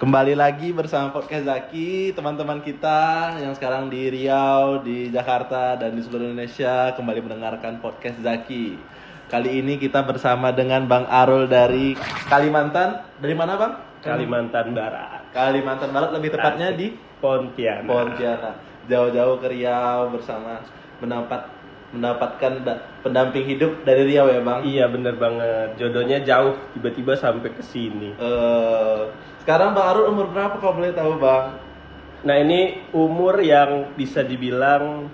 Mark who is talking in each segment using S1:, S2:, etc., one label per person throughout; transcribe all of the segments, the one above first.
S1: Kembali lagi bersama Podcast Zaki, teman-teman kita yang sekarang di Riau, di Jakarta, dan di seluruh Indonesia kembali mendengarkan Podcast Zaki. Kali ini kita bersama dengan Bang Arul dari Kalimantan. Dari mana, Bang?
S2: Kalimantan Barat.
S1: Kalimantan Barat, lebih tepatnya di
S2: Pontianak.
S1: Pontianak. Jauh-jauh ke Riau bersama mendapatkan pendamping hidup dari Riau ya, Bang?
S2: Iya, bener banget. Jodohnya jauh, tiba-tiba sampai ke sini.
S1: Sekarang Bang Arul umur berapa kalau boleh tahu, Bang?
S2: Nah, ini umur yang bisa dibilang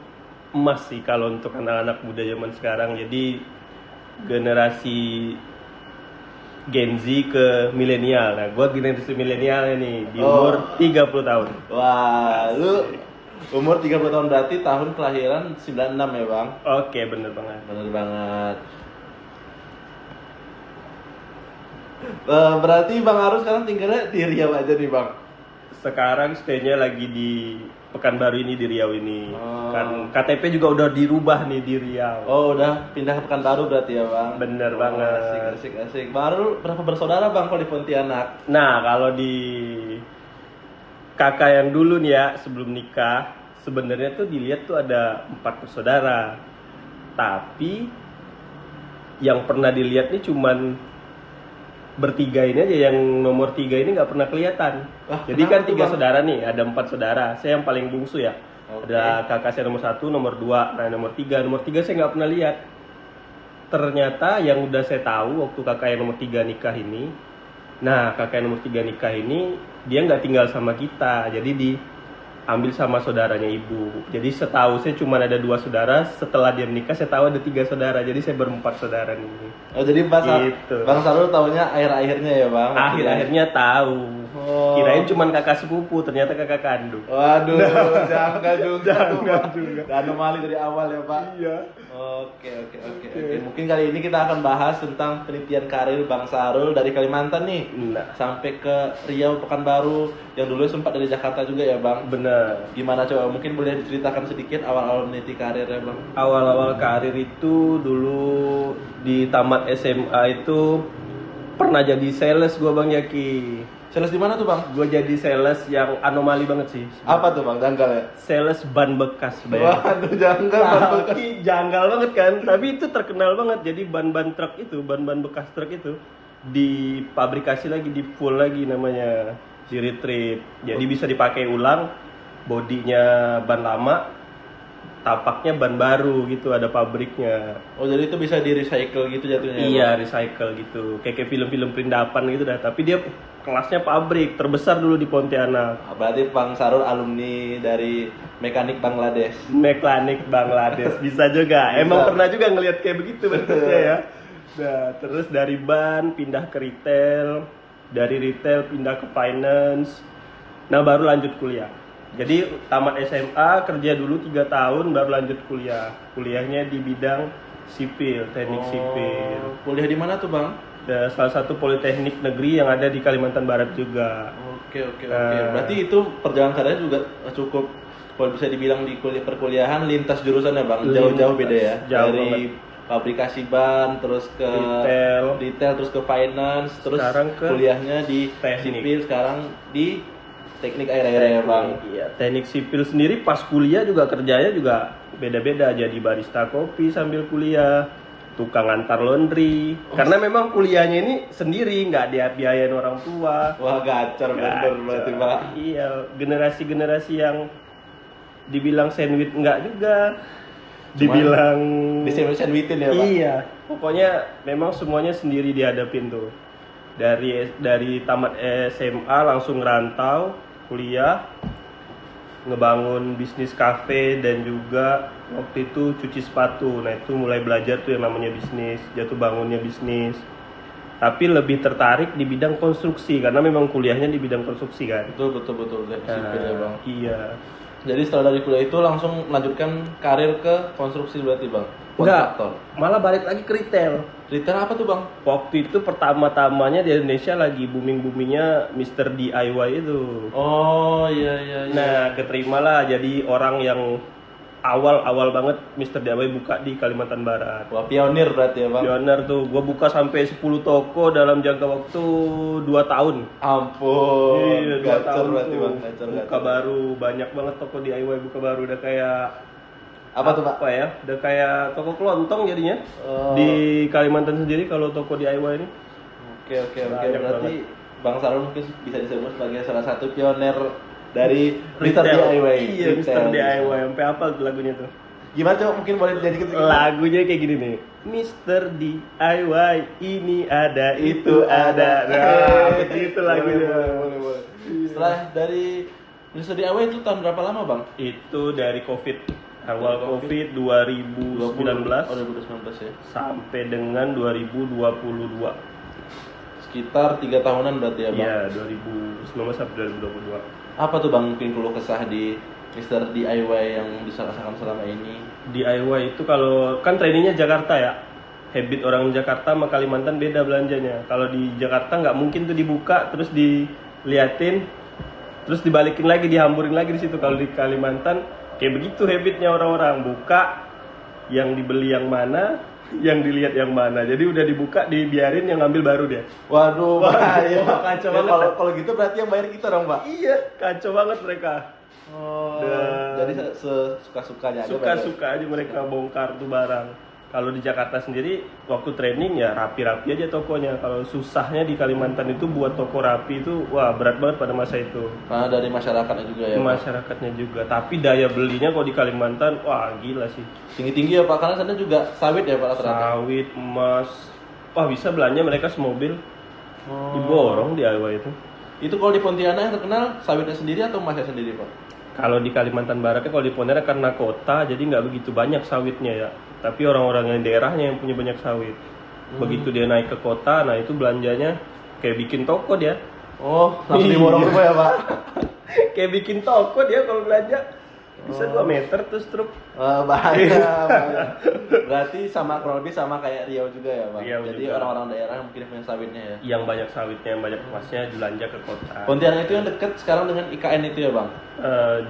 S2: emas sih kalau untuk anak-anak muda zaman sekarang. Jadi generasi Gen Z ke milenial. Nah, gue generasi milenial nih di umur 30 tahun.
S1: Wah, lu umur 30 tahun berarti tahun kelahiran 96 ya, Bang?
S2: Oke, bener banget.
S1: Bener banget. Berarti Bang Arul sekarang tinggalnya di Riau aja nih, Bang?
S2: Sekarang stay-nya lagi di Pekanbaru ini, di Riau ini.
S1: Oh.
S2: Kan KTP juga udah dirubah nih di Riau.
S1: Oh, udah pindah ke Pekanbaru berarti ya, Bang?
S2: Bener banget.
S1: Asik. Bang Arul berapa bersaudara, Bang, kalau di Pontianak?
S2: Nah, kalau di kakak yang dulu nih ya, sebelum nikah, sebenarnya tuh dilihat tuh ada 4 bersaudara. Tapi yang pernah dilihat nih cuman bertiga ini aja, yang nomor 3 ini nggak pernah kelihatan.
S1: Wah,
S2: jadi
S1: kenapa
S2: kan
S1: tuh,
S2: 3
S1: Bang?
S2: saudara nih, ada 4 saudara. Saya yang paling bungsu ya.
S1: Oke.
S2: Ada kakak saya nomor 1, nomor 2, nah nomor 3 saya nggak pernah lihat. Ternyata yang udah saya tahu waktu kakak yang nomor 3 nikah ini, nah kakak yang nomor 3 nikah ini dia nggak tinggal sama kita, jadi diambil sama saudaranya ibu. Jadi setahu saya cuma ada 2 saudara. Setelah dia menikah saya tahu ada 3 saudara, jadi saya berempat saudara nih.
S1: Oh, jadi
S2: Gitu.
S1: Bang Sarul taunya akhir-akhirnya ya, Bang?
S2: Akhir-akhirnya tahu.
S1: Oh.
S2: Kirain cuma kakak sepupu, ternyata kakak kandung.
S1: Waduh, janggal juga.
S2: Janggal juga.
S1: Anomali dari awal ya, Pak?
S2: Iya.
S1: Oke. Mungkin kali ini kita akan bahas tentang penelitian karir Bang Sarul dari Kalimantan nih.
S2: Nah,
S1: Sampai ke Riau, Pekanbaru, yang dulu sempat dari Jakarta juga ya, Bang?
S2: bener.
S1: Gimana coba? Mungkin boleh diceritakan sedikit awal-awal meneliti karirnya, Bang?
S2: Awal-awal karir itu dulu di tamat SMA itu pernah jadi sales gue, Bang Yaki.
S1: Sales di mana tuh, Bang?
S2: Gue jadi sales yang anomali banget sih.
S1: Apa tuh, Bang? Janggal ya?
S2: Sales ban bekas, bayangin.
S1: Waduh, janggal banget.
S2: Tapi janggal banget kan. Tapi itu terkenal banget. Jadi ban-ban truk itu, ban-ban bekas truk itu dipabrikasi lagi, di full lagi namanya Zero Trip. Jadi bisa dipakai ulang. Bodinya ban lama, tapaknya ban baru gitu, ada pabriknya.
S1: Oh, jadi itu bisa di-recycle gitu jatuhnya? ya,
S2: Iya,
S1: Bang?
S2: recycle gitu. Kayak film-film perindapan gitu dah. Tapi dia kelasnya pabrik terbesar dulu di Pontianak.
S1: Berarti Bang Sarul alumni dari mekanik Bangladesh.
S2: Mekanik Bangladesh bisa juga.
S1: Bisa.
S2: Emang pernah juga ngelihat kayak begitu bentuknya ya. Nah, terus dari ban pindah ke retail, dari retail pindah ke finance. Nah, baru lanjut kuliah. Jadi tamat SMA, kerja dulu 3 tahun, baru lanjut kuliah. Kuliahnya di bidang sipil, teknik sipil.
S1: Kuliah di mana tuh, Bang?
S2: Salah satu politeknik negeri yang ada di Kalimantan Barat juga.
S1: Oke. Berarti itu perjalanan karirnya juga cukup, kalau bisa dibilang di perkuliahan lintas jurusan ya, Bang? Jauh-jauh beda ya?
S2: Jauh
S1: Dari
S2: banget.
S1: pabrikasi ban, terus ke retail, terus ke finance, terus
S2: Sekarang ke
S1: kuliahnya di
S2: teknik.
S1: sipil, sekarang di teknik air-air ya, Bang?
S2: Iya, teknik sipil sendiri pas kuliah juga kerjanya juga beda-beda. Jadi barista kopi sambil kuliah, tukang antar laundry. Karena memang kuliahnya ini sendiri, nggak dibiayain orang tua.
S1: Wah, gacor bener berarti, Pak.
S2: Iya, generasi-generasi yang dibilang sandwich enggak juga. Dibilang
S1: Di sandwichin ya, Pak?
S2: Iya, pokoknya memang semuanya sendiri dihadapin tuh. Dari tamat SMA langsung ngerantau, kuliah, ngebangun bisnis kafe, dan juga waktu itu cuci sepatu. Nah, itu mulai belajar tuh yang namanya bisnis, jatuh bangunnya bisnis. Tapi lebih tertarik di bidang konstruksi karena memang kuliahnya di bidang konstruksi kan.
S1: Betul. Sipil ya, Bang?
S2: Iya.
S1: Jadi setelah dari kuliah itu langsung melanjutkan karir ke konstruksi berarti, Bang?
S2: Enggak,
S1: Kontraktor.
S2: malah balik lagi ke retail.
S1: Retail apa tuh, Bang?
S2: Waktu itu pertama-tamanya di Indonesia lagi booming-boomingnya Mr. DIY itu.
S1: Oh, iya.
S2: Nah, keterimalah jadi orang yang awal banget Mister DIY buka di Kalimantan Barat.
S1: Wah, pionir berarti ya bang.
S2: Pioner tuh, gue buka sampai 10 toko dalam jangka waktu 2 tahun.
S1: Ampun,
S2: Iya, 2
S1: gacor
S2: tahun
S1: berarti
S2: tuh.
S1: bang, gacor,
S2: Buka
S1: gacor.
S2: baru, banyak banget toko DIY buka baru. Udah kayak
S1: Apa tuh pak?
S2: apa ya? Udah kayak toko kelontong jadinya.
S1: Oh.
S2: Di Kalimantan sendiri kalau toko DIY ini.
S1: Oke.
S2: Banyak
S1: Berarti Bang Sarul mungkin bisa disebut sebagai salah satu pioner dari Mr.
S2: Retail.
S1: DIY.
S2: Iya, Mr. DIY. Sampai apa tuh lagunya tuh?
S1: Gimana coba mungkin boleh dijadikan sedikit?
S2: Lagunya kayak gini nih. Mr. DIY, ini ada, itu ada. Nah, begitu lagunya.
S1: Boleh. Setelah dari Mr. DIY itu tahun berapa lama bang?
S2: Itu dari Covid. Awal
S1: Dari
S2: Covid 2019
S1: Oh 2019 ya.
S2: sampai dengan 2022.
S1: Sekitar 3 tahunan berarti ya bang?
S2: Iya, 2019 sampai 2022.
S1: Apa tuh bang mungkin keluh kesah di Mr. DIY yang bisa rasakan selama ini?
S2: DIY itu kalau kan trainingnya Jakarta ya. Habit orang Jakarta sama Kalimantan beda belanjanya. Kalau di Jakarta nggak mungkin tuh dibuka terus diliatin terus dibalikin lagi, dihamburin lagi di situ. Kalau di Kalimantan kayak begitu habitnya orang-orang, buka yang dibeli yang mana, yang dilihat yang mana. Jadi udah dibuka, dibiarin, yang ngambil baru dia.
S1: Waduh, bahaya.
S2: Kacau
S1: Ya,
S2: banget.
S1: kalau gitu berarti yang bayar kita dong, Pak.
S2: Iya, kacau banget mereka.
S1: Oh,
S2: Dan-
S1: jadi sesuka-sukanya aja.
S2: Suka-suka aja mereka bongkar tuh barang. Kalau di Jakarta sendiri waktu training ya rapi-rapi aja tokonya. Kalau susahnya di Kalimantan itu buat toko rapi itu wah berat banget pada masa itu.
S1: Nah, dari masyarakatnya juga ya, Pak.
S2: Masyarakatnya juga. Tapi daya belinya kalau di Kalimantan wah gila sih.
S1: Tinggi-tinggi ya, Pak. Karena sana juga sawit ya, Pak, rata-rata.
S2: Sawit, emas. Wah bisa belanja mereka semobil.
S1: Oh.
S2: Diborong DIY itu.
S1: Itu kalau di Pontianak yang terkenal sawitnya sendiri atau emasnya sendiri, Pak?
S2: Kalau di Kalimantan Baratnya, kalau di Pontianak karena kota, jadi nggak begitu banyak sawitnya ya. Tapi orang-orang yang daerahnya yang punya banyak sawit. Begitu dia naik ke kota, nah itu belanjanya kayak bikin toko dia.
S1: Oh, langsung
S2: Iya.
S1: diborong rumah ya, Pak?
S2: Kayak bikin toko dia kalau belanja. Bisa 2 meter terus truk.
S1: Bahaya. Berarti sama kurang lebih sama kayak Riau juga ya, Pak?
S2: Riau
S1: Jadi
S2: juga.
S1: orang-orang daerah yang mungkin punya sawitnya ya.
S2: Yang banyak sawitnya, yang banyak emasnya belanja ke kota.
S1: Pontianak itu yang dekat sekarang dengan IKN itu ya, Bang?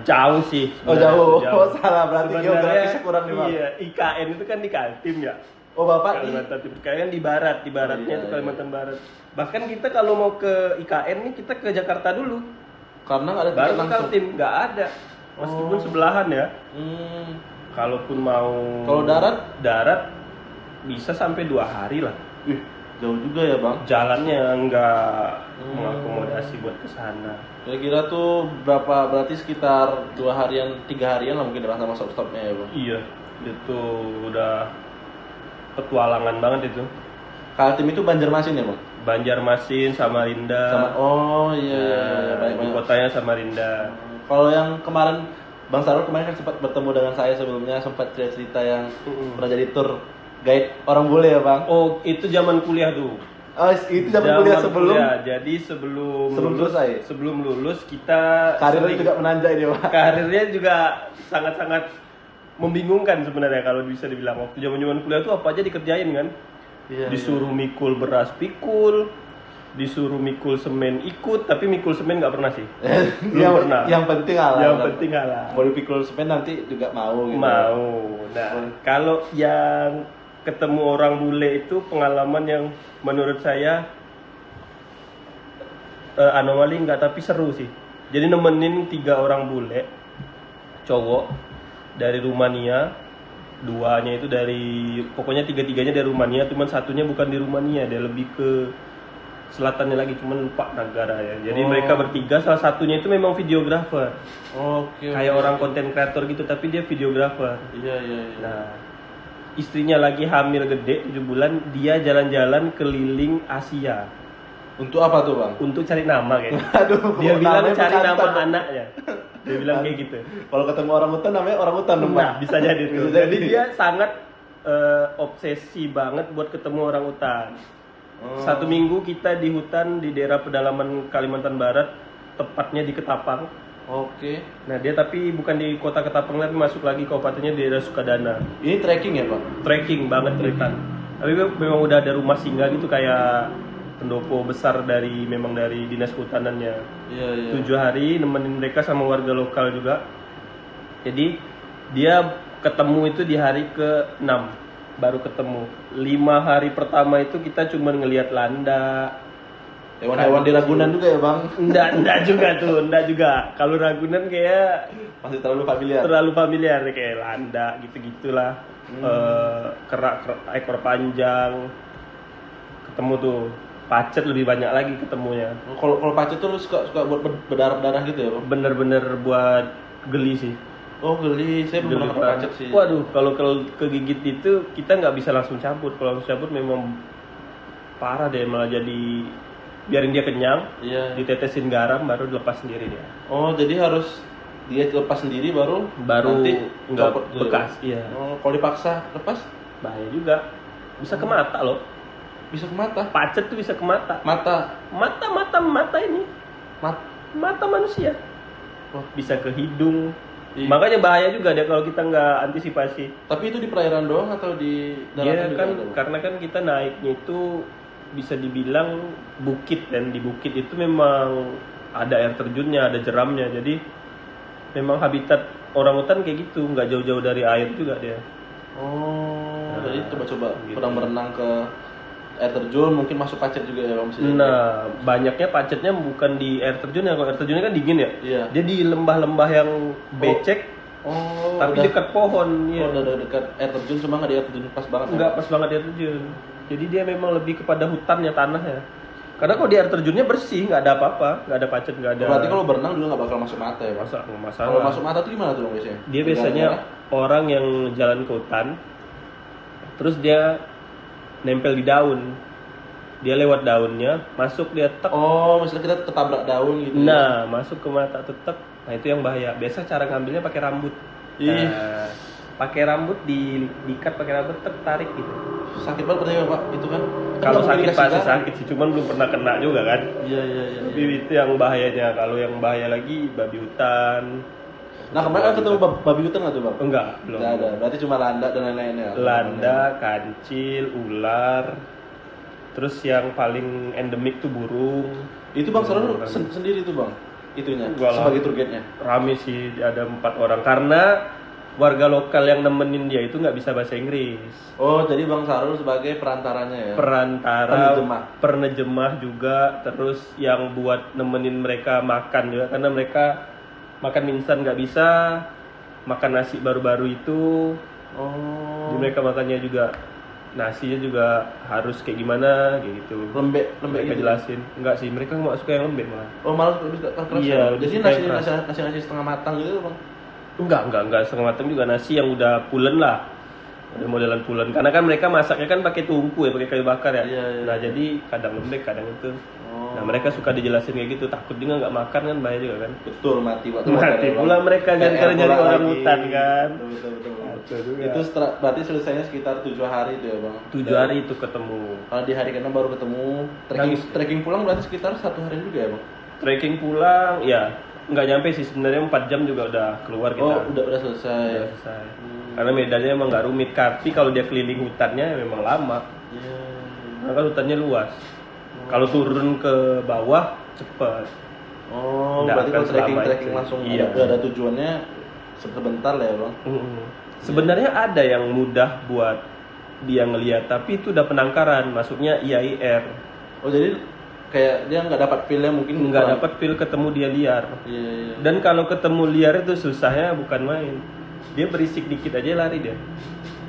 S2: Jauh sih.
S1: Oh,
S2: sebenarnya.
S1: jauh. Oh, salah. Berarti
S2: Sebenarnya,
S1: geografisnya kurang nih, Bang.
S2: Iya, IKN itu kan di Kaltim ya.
S1: Oh, Bapak di
S2: Kalimantan Timur. Kalian di barat, di baratnya
S1: Iya,
S2: itu
S1: iya.
S2: Kalimantan Barat. Bahkan kita kalau mau ke IKN nih kita ke Jakarta dulu.
S1: karena nggak ada
S2: Baru
S1: tiket
S2: ke
S1: langsung.
S2: Kaltim nggak ada. Meskipun
S1: Oh.
S2: sebelahan ya.
S1: Hmm.
S2: Kalaupun mau
S1: Kalau darat?
S2: darat bisa sampai 2 hari lah.
S1: Wih, jauh juga ya, Bang.
S2: Jalannya nggak
S1: Hmm.
S2: mengakomodasi buat ke sana.
S1: Kira-kira tuh berarti sekitar 2 harian, 3 harian lah mungkin sama stop-stopnya ya, Bang.
S2: Iya, itu udah petualangan banget itu.
S1: Kaltim itu Banjarmasin ya, Bang?
S2: Banjarmasin, Samarinda.
S1: Oh iya,
S2: Nah, ibu
S1: banyak.
S2: kotanya Samarinda.
S1: Kalau yang kemarin Bang Sarul kemarin kan sempat bertemu dengan saya sebelumnya, sempat cerita yang pernah jadi tour guide orang bule ya, Bang.
S2: Oh, itu zaman kuliah tuh.
S1: Oh, itu zaman kuliah sebelum
S2: kuliah. Jadi sebelum lulus,
S1: selesai.
S2: sebelum lulus kita
S1: Karirnya
S2: sering-
S1: juga menanjak ini, Pak.
S2: karirnya juga sangat-sangat membingungkan sebenarnya kalau bisa dibilang. Waktu zaman kuliah tuh apa aja dikerjain kan?
S1: Iya,
S2: Disuruh mikul beras pikul, disuruh mikul semen ikut, tapi mikul semen nggak pernah sih. Belum pernah.
S1: Yang penting halal.
S2: Yang penting halal.
S1: Mau dipikul semen nanti juga mau gitu.
S2: Mau. Nah, kalau yang ketemu orang bule itu pengalaman yang menurut saya anomali nggak, tapi seru sih. Jadi nemenin 3 orang bule cowok dari Rumania, 2-nya itu dari, pokoknya 3-tiganya dari Rumania, cuman satunya bukan di Rumania, dia lebih ke selatannya lagi, cuman lupa negara ya. Jadi
S1: Oh.
S2: mereka bertiga, salah satunya itu memang videografer,
S1: Oke.
S2: kayak orang konten kreator gitu, tapi dia videografer.
S1: Iya.
S2: Nah, istrinya lagi hamil gede 7 bulan, dia jalan-jalan keliling Asia
S1: Untuk apa tuh, Bang?
S2: untuk cari nama kayaknya.
S1: Aduh,
S2: Dia bilang
S1: namanya
S2: cari nama
S1: bekantan.
S2: anaknya. Dia bilang kayak gitu.
S1: Kalau ketemu orang hutan namanya orang hutan dong, Pak.
S2: Nah, bisa jadi tuh.
S1: Bisa
S2: Jadi dia sangat obsesi banget buat ketemu orang hutan.
S1: Oh.
S2: 1 minggu kita di hutan di daerah pedalaman Kalimantan Barat, tepatnya di Ketapang.
S1: Oke.
S2: Nah, dia tapi bukan di kota Ketapang, tapi masuk lagi kabupatennya di daerah Sukadana.
S1: Ini trekking ya, Pak?
S2: Trekking banget hutan. Tapi memang udah ada rumah singgah gitu, kayak pendopo besar dari dinas kehutanannya.
S1: Iya.
S2: 7 hari nemenin mereka sama warga lokal juga. Jadi dia ketemu itu di hari ke-6 baru ketemu. 5 hari pertama itu kita cuma ngelihat landa.
S1: Hewan-hewan di Ragunan juga ya bang?
S2: Enggak juga. Kalau Ragunan kayak
S1: Masih terlalu familiar.
S2: terlalu familiar kayak landa gitu-gitulah. Kerak ekor panjang. Ketemu tuh. Pacet lebih banyak lagi ketemunya.
S1: Kalau pacet tuh lu suka buat berdarah-darah gitu ya bang?
S2: Bener-bener buat geli sih.
S1: Oh geli, saya belum pernah kena pacet sih.
S2: Waduh, kalau kegigit itu kita nggak bisa langsung cabut. Kalau langsung cabut memang parah deh, malah jadi biarin dia kenyang,
S1: Iya.
S2: ditetesin garam baru dilepas sendiri dia.
S1: Oh jadi harus dia lepas sendiri baru nanti
S2: nggak
S1: copot gitu ya,
S2: bekas.
S1: Bang?
S2: Iya.
S1: Oh, kalau dipaksa lepas
S2: Bahaya juga. Bisa ke mata loh.
S1: bisa ke mata.
S2: Pacet tuh bisa ke mata.
S1: Mata.
S2: Mata ini. Mata manusia.
S1: Wah.
S2: Bisa ke hidung.
S1: Iya.
S2: Makanya bahaya juga dia kalau kita nggak antisipasi.
S1: Tapi itu di perairan doang atau di daratan
S2: Iya
S1: juga
S2: kan,
S1: ada, Bang?
S2: karena kan kita naiknya itu bisa dibilang bukit, dan di bukit itu memang ada air terjunnya, ada jeramnya. Jadi memang habitat orangutan kayak gitu, nggak jauh-jauh dari air juga dia.
S1: Oh,
S2: Nah,
S1: jadi coba-coba
S2: gitu.
S1: pernah berenang ke air terjun, mungkin masuk pacet juga ya bang? Bisa jadi.
S2: Nah, banyaknya pacetnya bukan di air terjunnya. Kalau air terjunnya kan dingin ya.
S1: Iya.
S2: Dia di lembah-lembah yang becek,
S1: Oh,
S2: tapi
S1: udah,
S2: dekat pohon.
S1: oh,
S2: Ya.
S1: udah dekat air terjun, cuma nggak di air terjun pas banget.
S2: Nggak pas banget air terjun. Jadi dia memang lebih kepada hutannya, tanahnya. Karena kalau di air terjunnya bersih, nggak ada apa-apa, nggak ada pacet, nggak ada.
S1: Berarti kalau berenang juga nggak bakal masuk mata ya bang?
S2: nggak masalah.
S1: Kalau masuk mata tuh gimana tuh bang biasanya?
S2: Dia biasanya orang yang jalan ke hutan, terus dia nempel di daun. Dia lewat daunnya, masuk dia tek.
S1: Oh, misalnya kita ketabrak daun gitu.
S2: Nah, masuk ke mata tetek. Nah, itu yang bahaya. Biasa cara ngambilnya pakai rambut.
S1: Ih.
S2: Nah, pakai rambut diikat pakai rambut, tek, tarik gitu.
S1: Sakit banget berarti ya pak, itu kan?
S2: Kalau
S1: nggak
S2: sakit
S1: dikasih
S2: pasti
S1: garam.
S2: sakit sih, cuman belum pernah kena juga kan.
S1: Iya.
S2: Tapi itu yang bahayanya. Kalau yang bahaya lagi babi hutan.
S1: Nah kemarin kan ketemu babi hutan nggak tuh bang?
S2: Enggak, belum.
S1: Nggak ada, berarti cuma landa dan lain-lainnya.
S2: Landa, kancil, ular. Terus yang paling endemik tuh burung.
S1: Itu bang Sarul
S2: Burung.
S1: sendiri tuh bang, itunya
S2: Enggak lah.
S1: sebagai tour guide-nya.
S2: Rame sih, ada 4 orang. Karena warga lokal yang nemenin dia itu nggak bisa bahasa Inggris.
S1: Oh jadi bang Sarul sebagai perantaranya ya?
S2: Perantara,
S1: Penerjemah.
S2: penerjemah juga. Terus yang buat nemenin mereka makan juga, karena mereka makan mie instan nggak bisa, makan nasi baru-baru itu.
S1: Oh.
S2: Jadi mereka makannya juga nasinya juga harus kayak gimana kayak gitu.
S1: Lembek
S2: Mereka
S1: gitu.
S2: jelasin. Enggak sih, mereka nggak suka yang lembek malah.
S1: Oh malah lebih ke keras.
S2: Iya,
S1: ya?
S2: lebih
S1: Jadi
S2: suka yang
S1: nasi setengah matang gitu bang.
S2: Enggak setengah matang juga, nasi yang udah pulen lah. Udah modelan pulen. Karena kan mereka masaknya kan pakai tungku ya, pakai kayu bakar ya.
S1: Iya.
S2: Nah, jadi kadang lembek, kadang itu.
S1: Oh.
S2: Nah, mereka suka dijelasin kayak gitu, takut juga nggak makan kan, bahaya juga kan.
S1: Betul mati waktu
S2: Mati pula mereka gara-gara nyari orang hutan kan.
S1: Betul.
S2: Betul juga.
S1: Itu berarti selesainya sekitar 7 hari itu ya bang?
S2: 7 hari itu ketemu.
S1: Kalau di hari ke-6 baru ketemu. Trekking pulang berarti sekitar 1 hari juga ya bang?
S2: Trekking pulang, ya nggak nyampe sih sebenarnya, 4 jam juga udah keluar kita.
S1: Oh udah selesai.
S2: Udah selesai. Karena medannya emang nggak rumit, tapi kalau dia keliling hutannya memang lama.
S1: Iya.
S2: Karena kan hutannya luas. Kalau turun ke bawah cepet.
S1: Oh,
S2: Nggak
S1: berarti
S2: akan
S1: kalau
S2: selama
S1: trekking
S2: itu.
S1: langsung
S2: Iya.
S1: ada tujuannya sebentar lah ya bang?
S2: Sebenarnya ada yang mudah buat dia ngelihat, tapi itu udah penangkaran, masuknya IAIR.
S1: Oh jadi kayak dia nggak dapat feel-nya mungkin
S2: Nggak
S1: kurang-
S2: dapat feel ketemu dia liar.
S1: Iya.
S2: Dan kalau ketemu liar itu susahnya bukan main. Dia berisik dikit aja lari dia.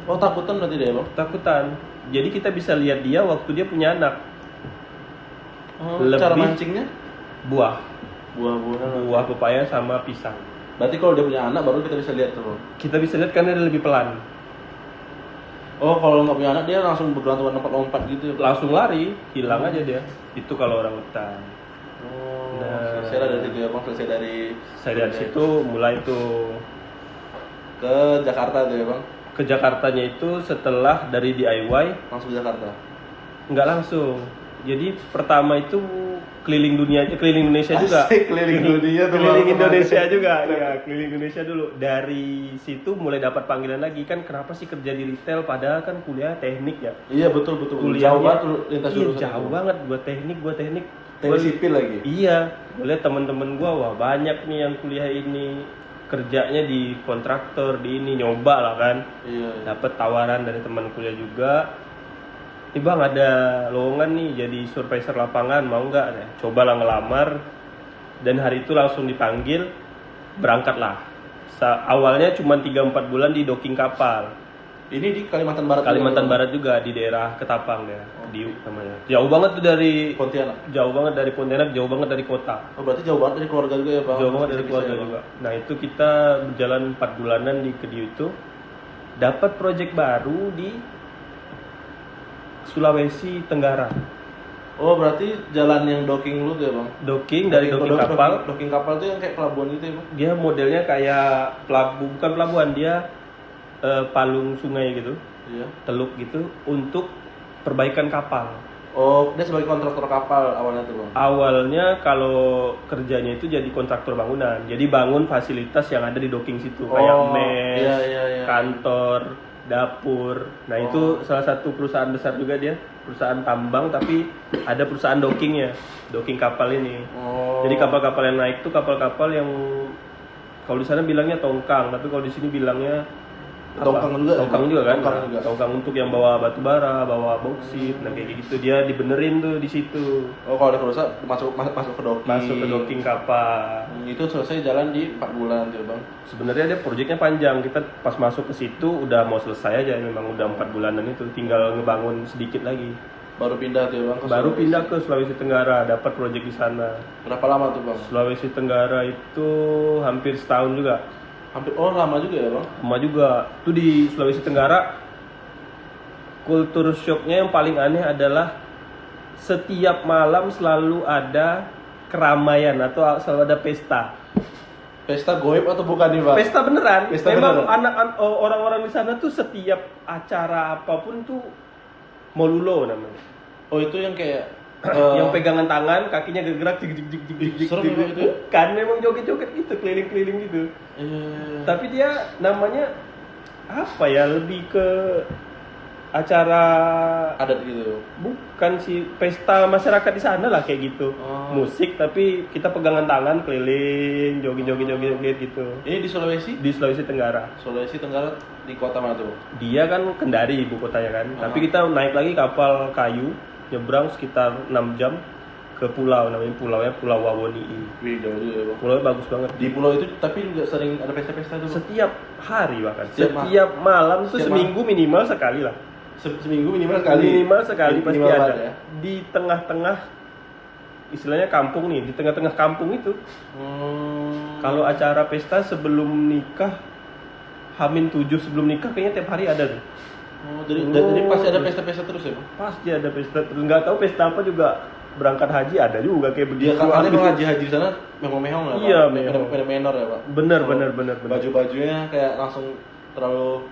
S1: Oh takutan berarti dia bang?
S2: Takutan. Jadi kita bisa lihat dia waktu dia punya anak.
S1: Oh,
S2: Lebih-
S1: cara mancingnya?
S2: Buah
S1: Buah-buahan.
S2: pepaya sama pisang.
S1: Berarti kalau dia punya anak baru kita bisa lihat tuh bang?
S2: Kita bisa lihat karena dia lebih pelan.
S1: Oh kalau nggak punya anak dia langsung bergelantungan lompat-lompat gitu ya? Bang?
S2: Langsung lari, hilang aja dia. Itu kalau orang hutan.
S1: Oh,
S2: Nah.
S1: selesai dari situ ya bang? Selesai dari
S2: Saya dari situ mulai tuh
S1: ke Jakarta tuh ya bang?
S2: ke Jakartanya itu setelah dari DIY.
S1: Langsung ke Jakarta?
S2: Nggak langsung. Jadi pertama itu keliling Indonesia juga.
S1: Asik, keliling dunia tuh,
S2: Keliling
S1: Bang.
S2: Indonesia juga. Ya, keliling Indonesia dulu. Dari situ mulai dapat panggilan lagi, kan kenapa sih kerja di retail padahal kan kuliah teknik ya.
S1: Iya betul.
S2: Kuliahnya
S1: Jauh banget tuh lintas
S2: iya,
S1: jurusan
S2: jauh
S1: itu.
S2: banget buat teknik.
S1: Teknik sipil lagi.
S2: Iya, boleh teman-teman gua wah banyak nih yang kuliah ini. kerjanya di kontraktor, di ini nyoba lah kan.
S1: Iya.
S2: Dapat tawaran dari teman kuliah juga. Nih bang, ada lowongan nih jadi supervisor lapangan, mau nggak? Cobalah ngelamar, dan hari itu langsung dipanggil, berangkatlah. Awalnya cuma 3-4 bulan di docking kapal.
S1: Ini di Kalimantan Barat.
S2: Kalimantan Barat juga, di daerah Ketapang ya, Diu namanya. Jauh banget tuh dari
S1: Pontianak.
S2: jauh banget dari Pontianak, jauh banget dari kota.
S1: Oh, berarti jauh banget dari keluarga juga ya, Bang?
S2: Jauh banget dari
S1: Bisa-bisa
S2: keluarga
S1: ya, Bang?
S2: juga. Nah itu kita berjalan 4 bulanan di Kediu itu, dapat proyek baru di Sulawesi Tenggara.
S1: Oh, berarti jalan yang docking lu tuh ya, Bang?
S2: Docking dari docking kapal.
S1: Docking kapal tuh yang kayak pelabuhan gitu ya, Bang?
S2: Dia modelnya kayak bukan pelabuhan, dia palung sungai gitu,
S1: Iya.
S2: teluk gitu untuk perbaikan kapal.
S1: Oh, dia sebagai kontraktor kapal awalnya tuh, Bang?
S2: Awalnya kalau kerjanya itu jadi kontraktor bangunan, jadi bangun fasilitas yang ada di docking situ, kayak mes,
S1: iya.
S2: kantor, dapur. Nah itu salah satu perusahaan besar juga dia, perusahaan tambang tapi ada perusahaan dockingnya, docking kapal ini.
S1: Oh.
S2: Jadi kapal-kapal yang naik tuh kapal-kapal yang kalau di sana bilangnya tongkang, tapi kalau di sini bilangnya
S1: Tongkang juga ya,
S2: tongkang
S1: Bang?
S2: juga kan?
S1: Tongkang juga.
S2: Tongkang untuk yang bawa batu bara, bawa bauksit, nah kayak gitu dia dibenerin tuh di situ.
S1: Oh, kalau udah rusak masuk ke docking.
S2: Masuk ke docking kapal.
S1: Itu selesai jalan di 4 bulan tuh, Bang.
S2: Sebenarnya dia proyeknya panjang. Kita pas masuk ke situ udah mau selesai aja, memang udah 4 bulanan itu, tinggal ngebangun sedikit lagi.
S1: Baru pindah tuh ya, Bang?
S2: Baru pindah ke Sulawesi Tenggara, dapat proyek di sana.
S1: Berapa lama tuh, Bang?
S2: Sulawesi Tenggara itu hampir setahun juga.
S1: Lama juga ya, Bang?
S2: Lama juga. Itu di Sulawesi Tenggara, kultur shocknya yang paling aneh adalah setiap malam selalu ada keramaian atau selalu ada pesta.
S1: Pesta goib atau bukan nih, Bang?
S2: Pesta beneran.
S1: Pesta
S2: Memang
S1: beneran?
S2: orang-orang di sana tuh setiap acara apapun tuh molulo namanya.
S1: Oh, itu yang kayak
S2: Yang pegangan tangan, kakinya gerak jig jig jig jig jig jig.
S1: serem
S2: jig.
S1: memang itu ya?
S2: Bukan, memang joget-joget gitu, keliling-keliling gitu. Tapi dia namanya apa ya? Lebih ke acara
S1: adat gitu.
S2: bukan sih, pesta masyarakat di sana lah kayak gitu.
S1: Oh.
S2: Musik tapi kita pegangan tangan keliling, joget-joget gitu.
S1: Ini di Sulawesi?
S2: Di Sulawesi Tenggara.
S1: Sulawesi Tenggara di kota mana tuh?
S2: Dia kan Kendari ibu kotanya kan. Tapi kita naik lagi kapal kayu, nyebrang sekitar 6 jam ke pulau, namanya Pulau Wawoni'i.
S1: Wih, jauh juga ya, Bang.
S2: Pulaunya bagus banget.
S1: Di pulau itu tapi juga sering ada pesta-pesta tuh, Bang.
S2: Setiap hari bahkan.
S1: Setiap
S2: Setiap malam tuh
S1: setiap
S2: seminggu minimal sekali lah.
S1: Seminggu minimal sekali.
S2: Minimal sekali pasti
S1: Minimal
S2: ada.
S1: banget ya.
S2: Di tengah-tengah istilahnya kampung nih, di tengah-tengah kampung itu. Kalau acara pesta sebelum nikah, H-7 sebelum nikah kayaknya tiap hari ada tuh.
S1: Jadi pasti ada pesta-pesta terus ya, Bang?
S2: Pasti ada pesta terus, nggak tahu pesta apa juga. Berangkat haji ada juga kayak begitu.
S1: Dia kan ada haji-haji di sana mehong-mehong lah, Pak.
S2: Iya, mehong.
S1: Menor ya, Pak.
S2: Bener.
S1: Baju-bajunya kayak langsung terlalu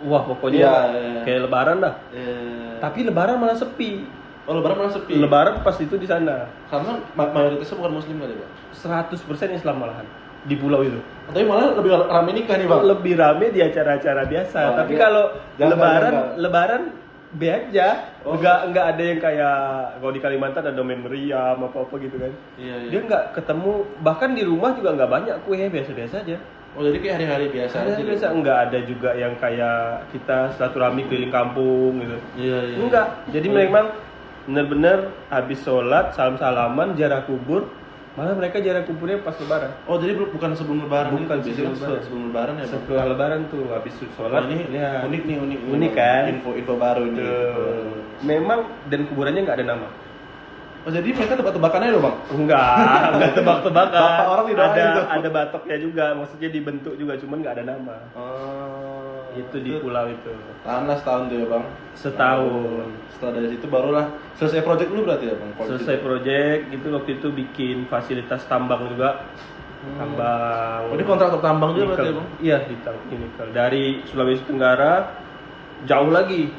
S2: Wah pokoknya
S1: Iya.
S2: kayak lebaran dah.
S1: eh,
S2: Tapi lebaran malah sepi.
S1: oh, lebaran malah sepi.
S2: Lebaran pas itu di sana
S1: Karena mayoritasnya bukan muslim kali, Pak.
S2: 100% Islam malahan di pulau itu.
S1: Tapi malah lebih rame nikah nih, Bang.
S2: Lebih rame di acara-acara biasa.
S1: Oh,
S2: Tapi
S1: dia-
S2: kalau
S1: jangan.
S2: lebaran be aja.
S1: Oh.
S2: Enggak ada yang kayak kalau di Kalimantan ada main meriam apa-apa gitu kan.
S1: Iya.
S2: Dia enggak ketemu, bahkan di rumah juga enggak banyak kue, biasa-biasa aja.
S1: Oh, jadi kayak hari-hari biasa
S2: Ada
S1: aja.
S2: biasa, enggak ada juga yang kayak kita silaturahmi keliling kampung gitu.
S1: Iya.
S2: Enggak. Jadi memang benar-benar habis sholat, salam-salaman, jarak kubur, malah mereka jarak kuburnya pas lebaran.
S1: Oh, jadi bukan sebelum lebaran.
S2: Bukan
S1: itu.
S2: sebelum
S1: Biasanya
S2: lebaran.
S1: sebelum lebaran ya, Bang.
S2: Setelah lebaran tuh habis sholat,
S1: Oh, ini
S2: ya.
S1: unik nih.
S2: Unik kan?
S1: Info baru nih.
S2: Tuh. Memang dan kuburannya nggak ada nama.
S1: Oh, jadi mereka tebak-tebakannya loh, Bang.
S2: Enggak tebak-tebakan.
S1: Bapak orang didoain tuh.
S2: Ada batoknya juga, maksudnya dibentuk juga, cuman nggak ada nama.
S1: Oh,
S2: Itu di pulau itu.
S1: Tanah setahun tuh ya, Bang.
S2: Setahun.
S1: Setelah dari situ barulah selesai project lu berarti ya, Bang?
S2: Selesai proyek itu waktu itu bikin fasilitas tambang juga. Tambang.
S1: Oh, ini kontraktor tambang juga berarti ya, Bang?
S2: Iya, di nikel. Dari Sulawesi Tenggara jauh lagi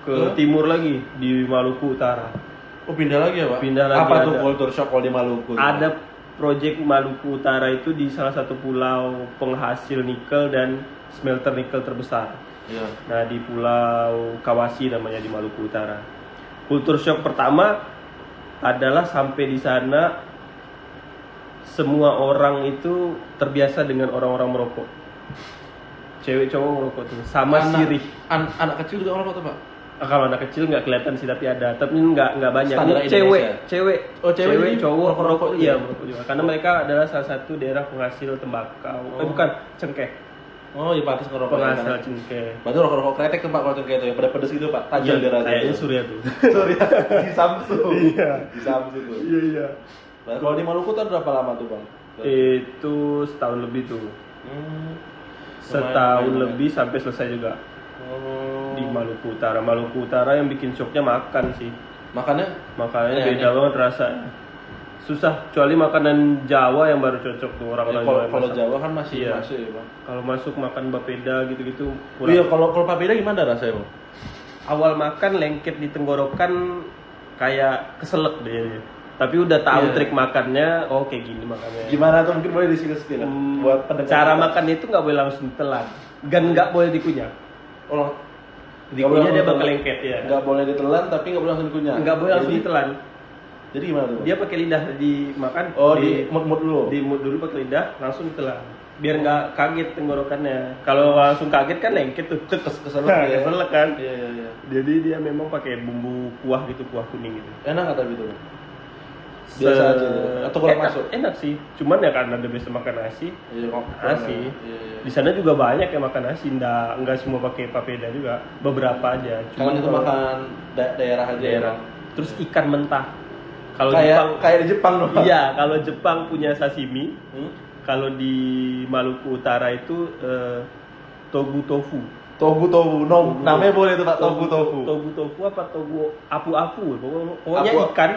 S2: ke timur lagi di Maluku Utara.
S1: Oh, pindah lagi ya, Pak?
S2: Pindah lagi,
S1: Apa tuh
S2: ada.
S1: culture shock kalau di Maluku?
S2: Ada proyek Maluku Utara itu di salah satu pulau penghasil nikel dan smelter nikel terbesar.
S1: Iya.
S2: Nah, di Pulau Kawasi namanya di Maluku Utara. Kultur shock pertama adalah sampai di sana semua orang itu terbiasa dengan orang-orang merokok. Cewek cowok merokok tuh sama sirih.
S1: Anak kecil juga merokok tuh, Pak?
S2: Kalau anak kecil nggak kelihatan sih, tapi ada. Tapi nggak banyak.
S1: Standar
S2: Ini cewek,
S1: Indonesia.
S2: cewek,
S1: Oh, cewek ini
S2: cowok
S1: merokok juga?
S2: iya merokok juga. Karena mereka adalah salah satu daerah penghasil tembakau. Bukan, cengkeh.
S1: Oh, iya pantas ngerokok.
S2: Penghasil cengkeh.
S1: Berarti rokok kretek tuh, Pak, kalau cengkeh itu yang pedes gitu, Pak. Tajam
S2: Iya,
S1: dia rasanya.
S2: kayaknya Surya tuh.
S1: Sorry, di Samsung.
S2: Iya.
S1: Di Samsung tuh.
S2: Iya.
S1: Nah, kalau di Maluku tuh berapa lama tuh, Bang?
S2: Itu setahun lebih tuh.
S1: Hmm.
S2: Setahun
S1: Lumayan.
S2: lebih sampai selesai juga
S1: Oh.
S2: di Maluku Utara. Maluku Utara yang bikin shocknya makan sih.
S1: Makannya
S2: Makanannya
S1: Aneh,
S2: beda banget rasanya. Susah, kecuali makanan Jawa yang baru cocok tuh orang
S1: ya,
S2: lain.
S1: kalau Jawa kan masih
S2: Iya.
S1: masuk ya, Bang.
S2: Kalau masuk makan bapeda gitu-gitu kurang.
S1: Iya, kalau papeda gimana rasanya, Bang?
S2: Awal makan lengket di tenggorokan kayak keselak deh. Tapi udah tahu
S1: Iya.
S2: trik makannya, oh kayak gini makannya.
S1: Gimana tuh, mungkin boleh disini buat pendengar
S2: Cara
S1: kita.
S2: makan itu nggak boleh langsung ditelan, dan nggak boleh dikunyah.
S1: Oh,
S2: Dikunyah dia bakal lengket ya.
S1: Nggak boleh ditelan tapi nggak boleh langsung dikunyah.
S2: Nggak boleh langsung
S1: Jadi-
S2: ditelan.
S1: Jadi gimana tuh, Bang?
S2: Dia pakai lidah dimakan.
S1: Oh, di mut dulu.
S2: di mood dulu pakai lidah, langsung ditelan. Biar nggak kaget tenggorokannya. Kalau langsung kaget kan lengket tuh.
S1: Keselak ya.
S2: Keselak kan.
S1: Iya, iya, iya.
S2: Jadi dia memang pakai bumbu kuah gitu, kuah kuning gitu.
S1: Enak nggak tapi itu, Bang? Biasa aja gitu. Atau kurang
S2: enak,
S1: masuk?
S2: Enak sih. Cuman ya karena dia biasa makan nasi.
S1: Iya, kok.
S2: Nasi.
S1: Iya, iya.
S2: Di sana juga banyak yang makan nasi, nggak semua pakai papeda juga. Beberapa aja.
S1: Cuman itu
S2: kalau
S1: makan daerah aja ya,
S2: daerah.
S1: Bang?
S2: Terus ikan mentah. Kalau
S1: Kayak
S2: Jepang,
S1: kayak di Jepang dong.
S2: iya, kalau Jepang punya sashimi,
S1: Hmm?
S2: kalau di Maluku Utara itu togu tofu.
S1: Tofu. Namanya boleh tuh, Pak, tofu.
S2: Togu tofu apa togu apu-apu. Pokoknya
S1: Apu.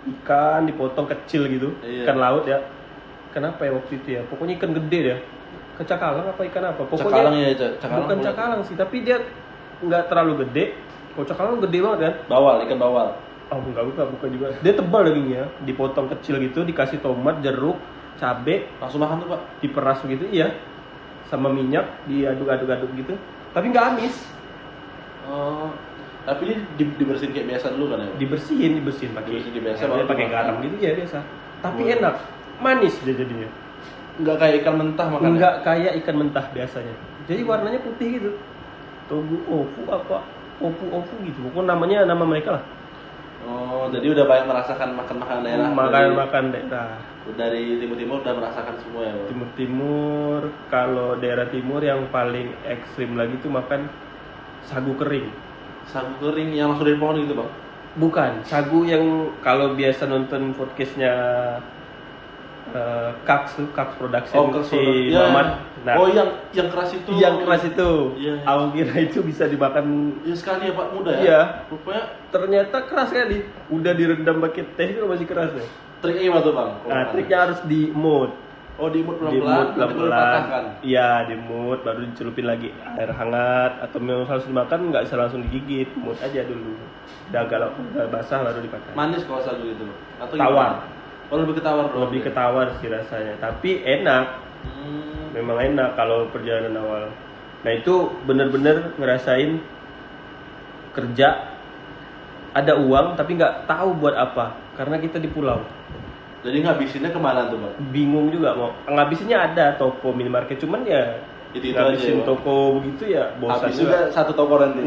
S2: ikan dipotong kecil gitu.
S1: Iya.
S2: Ikan laut ya. Kenapa ya waktu itu ya? Pokoknya ikan gede ya. Kecakalang apa ikan apa? Pokoknya
S1: Cakalang ya, cakalang.
S2: bukan
S1: boleh.
S2: cakalang sih, tapi dia nggak terlalu gede. Kalau cakalang gede banget kan?
S1: Ikan bawal.
S2: Oh enggak, bukan juga. Dia tebal dagingnya, dipotong kecil gitu, dikasih tomat, jeruk, cabe,
S1: Langsung makan tuh, Pak.
S2: diperas gitu, iya. Sama minyak, diaduk-aduk gitu. Tapi nggak amis.
S1: Oh. Tapi ini dibersihin kayak biasa dulu kan ya?
S2: Dibersihin pakai
S1: Dibersihin kayak biasa,
S2: ya,
S1: baru
S2: dia pakai
S1: dimakan.
S2: garam gitu ya biasa. Tapi
S1: Oh.
S2: enak, manis dia jadinya.
S1: Nggak kayak ikan mentah makannya?
S2: Enggak kayak ikan mentah biasanya. Jadi warnanya putih gitu. Togu ofu apa? Ofu gitu. Pokoknya namanya nama mereka lah.
S1: Oh, jadi udah banyak merasakan makan makanan daerah.
S2: Makan daerah.
S1: Dari timur-timur udah merasakan semua ya, Bang?
S2: Timur-timur, kalau daerah timur yang paling ekstrim lagi tuh makan sagu kering.
S1: Sagu kering yang langsung dari pohon gitu, Bang?
S2: Bukan, sagu yang kalau biasa nonton podcastnya Kaks Production
S1: Kaks
S2: si
S1: Production. Ya.
S2: Mamat. Nah,
S1: Oh, yang keras itu.
S2: yang keras itu,
S1: Iya, iya.
S2: aku kira itu bisa dimakan.
S1: Ya sekali ya, Pak, muda ya?
S2: Iya.
S1: Rupanya
S2: Ternyata keras kali. Udah direndam pakai teh itu masih keras ya.
S1: triknya gimana tuh, Bang?
S2: Nah, triknya harus di mood.
S1: Oh, diimut
S2: Di
S1: pelan-pelan,
S2: mood
S1: nanti baru dipatahkan.
S2: Iya, di mood baru dicelupin lagi air hangat atau memang harus dimakan nggak bisa langsung digigit, mood aja dulu. Udah agak basah baru dipatah.
S1: Manis kalau sagu itu, atau
S2: Tawar.
S1: gimana? Oh, lebih ke tawar dong.
S2: Lebih ketawar sih rasanya, tapi enak.
S1: Hmm.
S2: Memang enak kalau perjalanan awal. Nah, itu bener-bener ngerasain kerja ada uang tapi nggak tahu buat apa karena kita di pulau.
S1: Jadi ngabisinnya kemana tuh, Bang?
S2: Bingung juga mau ngabisinnya, ada toko minimarket cuman ya
S1: Itu
S2: ngabisin
S1: aja, Bang.
S2: toko begitu ya bosan
S1: Habis juga
S2: juga.
S1: satu toko nanti.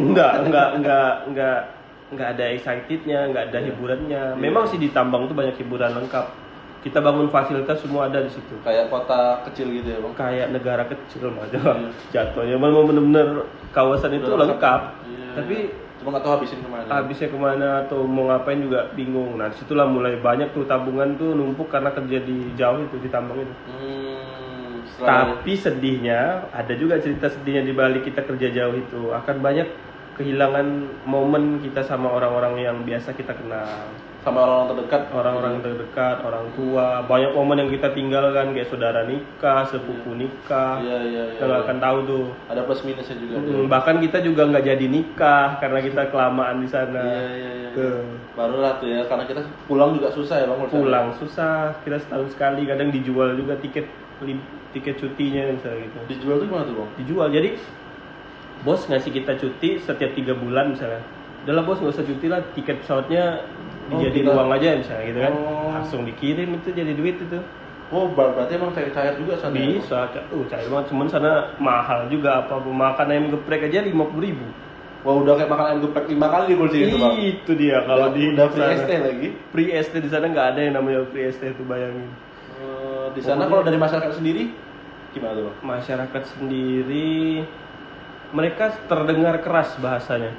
S2: Enggak ada excitednya, enggak ada
S1: Iya.
S2: hiburannya.
S1: Iya.
S2: Memang sih di Tambang tuh banyak hiburan lengkap. Kita bangun fasilitas semua ada di situ.
S1: Kayak kota kecil gitu ya, Bang?
S2: Kayak negara kecil aja
S1: Iya.
S2: jatuhnya. Memang bener-bener kawasan itu
S1: Udah
S2: lengkap.
S1: Iya.
S2: Tapi
S1: cuma nggak tahu habisin kemana.
S2: habisnya kemana atau mau ngapain juga bingung. Nah, disitulah mulai banyak tuh tabungan tuh numpuk karena kerja di jauh itu, di Tambang itu.
S1: Setelah
S2: Tapi sedihnya, ada juga cerita sedihnya di balik kita kerja jauh itu. Akan banyak kehilangan momen kita sama orang-orang yang biasa kita kenal.
S1: sama orang terdekat.
S2: Orang-orang terdekat, orang tua. Banyak momen yang kita tinggalkan, kayak saudara nikah, sepupu nikah.
S1: Iya, iya, iya.
S2: Kita nggak akan tahu tuh.
S1: Ada plus minusnya juga.
S2: Bahkan kita juga nggak jadi nikah karena kita kelamaan di sana.
S1: Iya, iya, iya.
S2: Tuh.
S1: Barulah tuh ya, karena kita pulang juga susah ya, Bang. kalau
S2: Pulang susah, kita setahun sekali. Kadang dijual juga tiket cutinya misalnya gitu.
S1: dijual tuh gimana tuh, Bang?
S2: Dijual, jadi bos ngasih kita cuti setiap 3 bulan misalnya. Udahlah bos, nggak usah cuti lah, tiket pesawatnya dijadiin
S1: kita-
S2: uang aja misalnya gitu kan.
S1: Oh.
S2: Langsung dikirim, itu jadi duit itu.
S1: Oh, berarti emang cair juga sana. Ya?
S2: Bisa, cair banget. Cuman sana mahal juga, apa makan ayam geprek aja 50.000.
S1: Wah, udah kayak makan ayam geprek 5 kali di kursi itu, Bang.
S2: Itu dia kalau di
S1: udah free
S2: sana.
S1: ST lagi.
S2: Free ST di sana nggak ada yang namanya free ST itu, bayangin.
S1: Di sana kalau dari masyarakat sendiri gimana tuh, Bang?
S2: Masyarakat sendiri mereka terdengar keras bahasanya.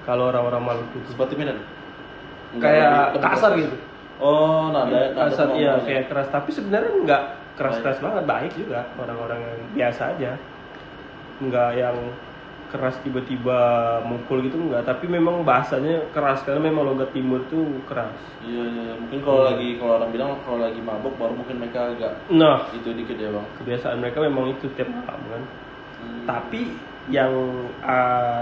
S2: Kalau orang-orang Maluku itu
S1: Seperti Medan.
S2: kayak
S1: lebih
S2: kasar
S1: keras.
S2: gitu.
S1: Oh, nada
S2: Kasar iya,
S1: ngomongnya.
S2: kayak keras, tapi sebenarnya nggak keras-keras banget, baik juga orang-orang yang biasa aja. Nggak yang keras tiba-tiba mukul gitu enggak, tapi memang bahasanya keras karena memang logat timur tuh keras.
S1: Iya. Mungkin kalau orang bilang kalau lagi mabuk baru mungkin mereka agak
S2: Nah,
S1: itu dikit ya, Bang.
S2: kebiasaan mereka memang itu tiap malam kan. Tapi yang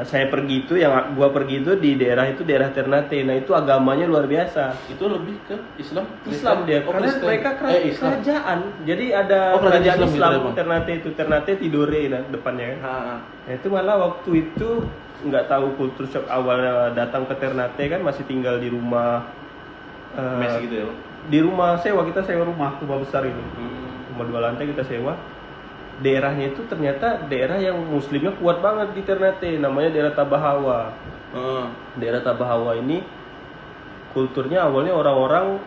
S2: saya pergi itu, yang gua pergi itu di daerah Ternate. Nah, itu agamanya luar biasa.
S1: Itu lebih ke Islam.
S2: Islam dia,
S1: Oh,
S2: karena
S1: Kristen.
S2: mereka
S1: Islam.
S2: kerajaan. Jadi ada
S1: Oh, kerajaan
S2: kerajaan
S1: Islam
S2: Islam,
S1: gitu ya, Bang?
S2: Ternate itu, Ternate Tidore nah, depannya kan. Nah, itu malah waktu itu nggak tahu kultur shock awalnya datang ke Ternate kan, masih tinggal di rumah
S1: Mes gitu ya, Bang.
S2: di rumah sewa, kita sewa rumah besar itu, rumah 2 lantai kita sewa. Daerahnya itu ternyata daerah yang muslimnya kuat banget di Ternate, namanya daerah Tabahawa. Daerah Tabahawa ini kulturnya awalnya orang-orang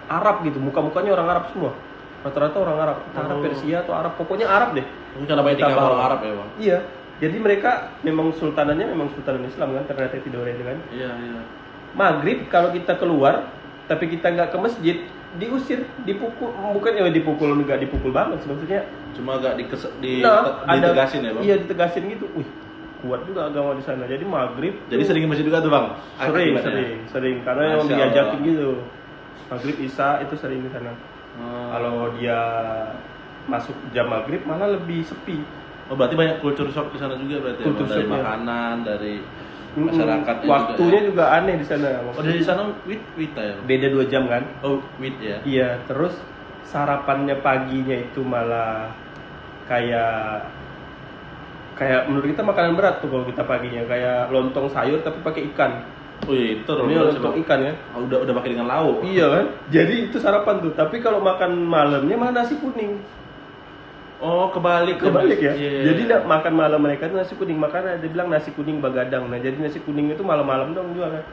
S2: Arab gitu, muka-mukanya orang Arab semua, rata-rata orang Arab, Arab Persia atau Arab, pokoknya Arab deh.
S1: Mungkin karena banyak tinggal orang Arab ya, Bang.
S2: Iya, jadi mereka memang sultanan Islam kan, Ternate Tidore itu kan.
S1: Iya.
S2: Maghrib kalau kita keluar tapi kita nggak ke masjid, diusir, dipukul, bukan ya dipukul, nggak dipukul banget sih, maksudnya
S1: Cuma agak
S2: ada
S1: ditegasin ya, Bang.
S2: iya ditegasin gitu. Wih, kuat juga agama di sana. Jadi maghrib
S1: Jadi
S2: tuh
S1: sering ke masjid juga tuh, Bang.
S2: sering karena yang
S1: Masya
S2: diajakin
S1: Allah.
S2: gitu. Maghrib isya itu sering di sana. Kalau dia masuk jam maghrib malah lebih sepi.
S1: Oh, berarti banyak culture shock di sana juga berarti ya,
S2: Culture
S1: Bang? Dari
S2: shock, ya.
S1: makanan, dari masyarakatnya
S2: Waktunya
S1: juga.
S2: juga aneh di sana.
S1: Oh, dari sana wita ya? Bang?
S2: Beda 2 jam kan?
S1: Oh, wit ya.
S2: Iya, terus sarapannya paginya itu malah kayak menurut kita makanan berat tuh kalau kita paginya, kayak lontong sayur tapi pakai ikan.
S1: Oh iya, itu
S2: Ini lontong ikan ya.
S1: Oh, udah pakai dengan lauk.
S2: Iya kan? Jadi itu sarapan tuh. Tapi kalau makan malamnya malah nasi kuning.
S1: Oh, kebalik
S2: Ya.
S1: Iya.
S2: Jadi makan malam mereka itu nasi kuning. Makanya dia bilang nasi kuning bagadang. Nah, jadi nasi kuning itu malam-malam dong jual kan.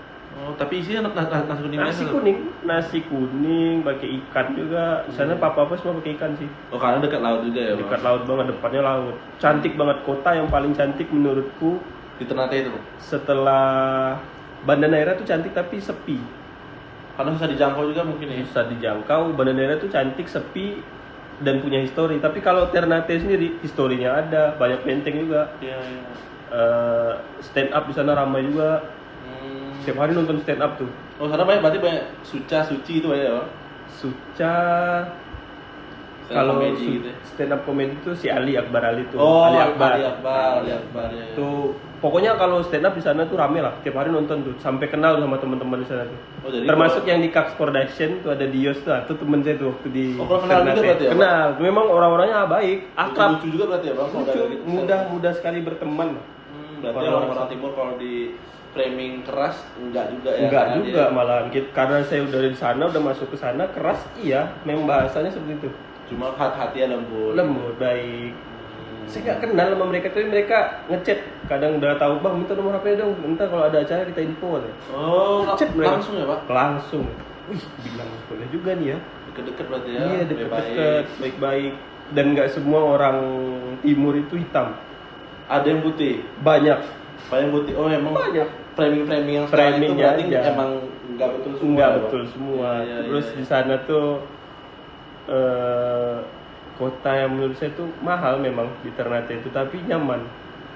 S1: Oh, tapi isinya nasi kuning biasa tuh?
S2: Nasi kuning pakai ikan juga. Di sana apa-apa semua pakai ikan sih.
S1: Oh, karena dekat laut juga ya, Bang?
S2: Dekat laut banget, depannya laut. Cantik banget, kota yang paling cantik menurutku
S1: Di Ternate itu, Bang?
S2: setelah Banda Neira tuh cantik tapi sepi.
S1: Karena susah dijangkau juga mungkin ya.
S2: Bisa dijangkau. Banda Neira tuh cantik, sepi, dan punya histori. Tapi kalau Ternate sendiri historinya ada, banyak benteng juga.
S1: Iya.
S2: Stand up di sana ramai juga. Setiap hari nonton stand up tuh.
S1: Oh, sana berarti banyak suci itu ya, Bang?
S2: Suca.
S1: Stand up
S2: Kalau
S1: comedy gitu ya.
S2: stand up comedy itu si Ali Akbar tuh.
S1: Oh,
S2: Ali
S1: Akbar ya.
S2: Tuh pokoknya kalau stand up di sana tuh rame lah. Tiap hari nonton tuh, sampai kenal sama teman-teman di sana tuh.
S1: Oh, jadi
S2: Termasuk yang di Kax Production tuh ada Dios tuh temen saya tuh waktu di.
S1: Oh, kenal juga berarti ya, Bang?
S2: Kenal. Memang orang-orangnya baik, akrab.
S1: Lucu juga berarti ya, Bang? Kalau
S2: Lucu,
S1: udah gitu.
S2: mudah sekali berteman.
S1: Berarti orang-orang timur kalau di framing keras enggak juga ya?
S2: Enggak
S1: karena
S2: juga
S1: dia-
S2: malahan. Karena saya udah di sana, udah masuk ke sana, keras iya, memang bahasanya seperti itu.
S1: Cuma hati-hatinya lembut.
S2: Lembut, baik. Saya nggak kenal sama mereka, tapi mereka ngechat. Kadang udah tahu, bang minta nomor HP dong, minta kalau ada acara kita info.
S1: Oh,
S2: Ngechat mereka.
S1: langsung ya, Pak?
S2: Langsung. Wih, bilang boleh juga nih ya.
S1: Deket-deket berarti ya?
S2: Iya, deket-deket, baik-baik. Dan nggak semua orang timur itu hitam.
S1: Ada yang putih?
S2: Banyak.
S1: Banyak putih? Oh, emang
S2: Banyak.
S1: framing-framing yang sekarang itu
S2: Framingnya
S1: berarti
S2: aja.
S1: emang nggak betul semua?
S2: Enggak
S1: ya, Pak?
S2: betul semua.
S1: Iya,
S2: Terus
S1: iya.
S2: di sana tuh kota yang menurut saya tuh mahal memang di Ternate itu, tapi nyaman.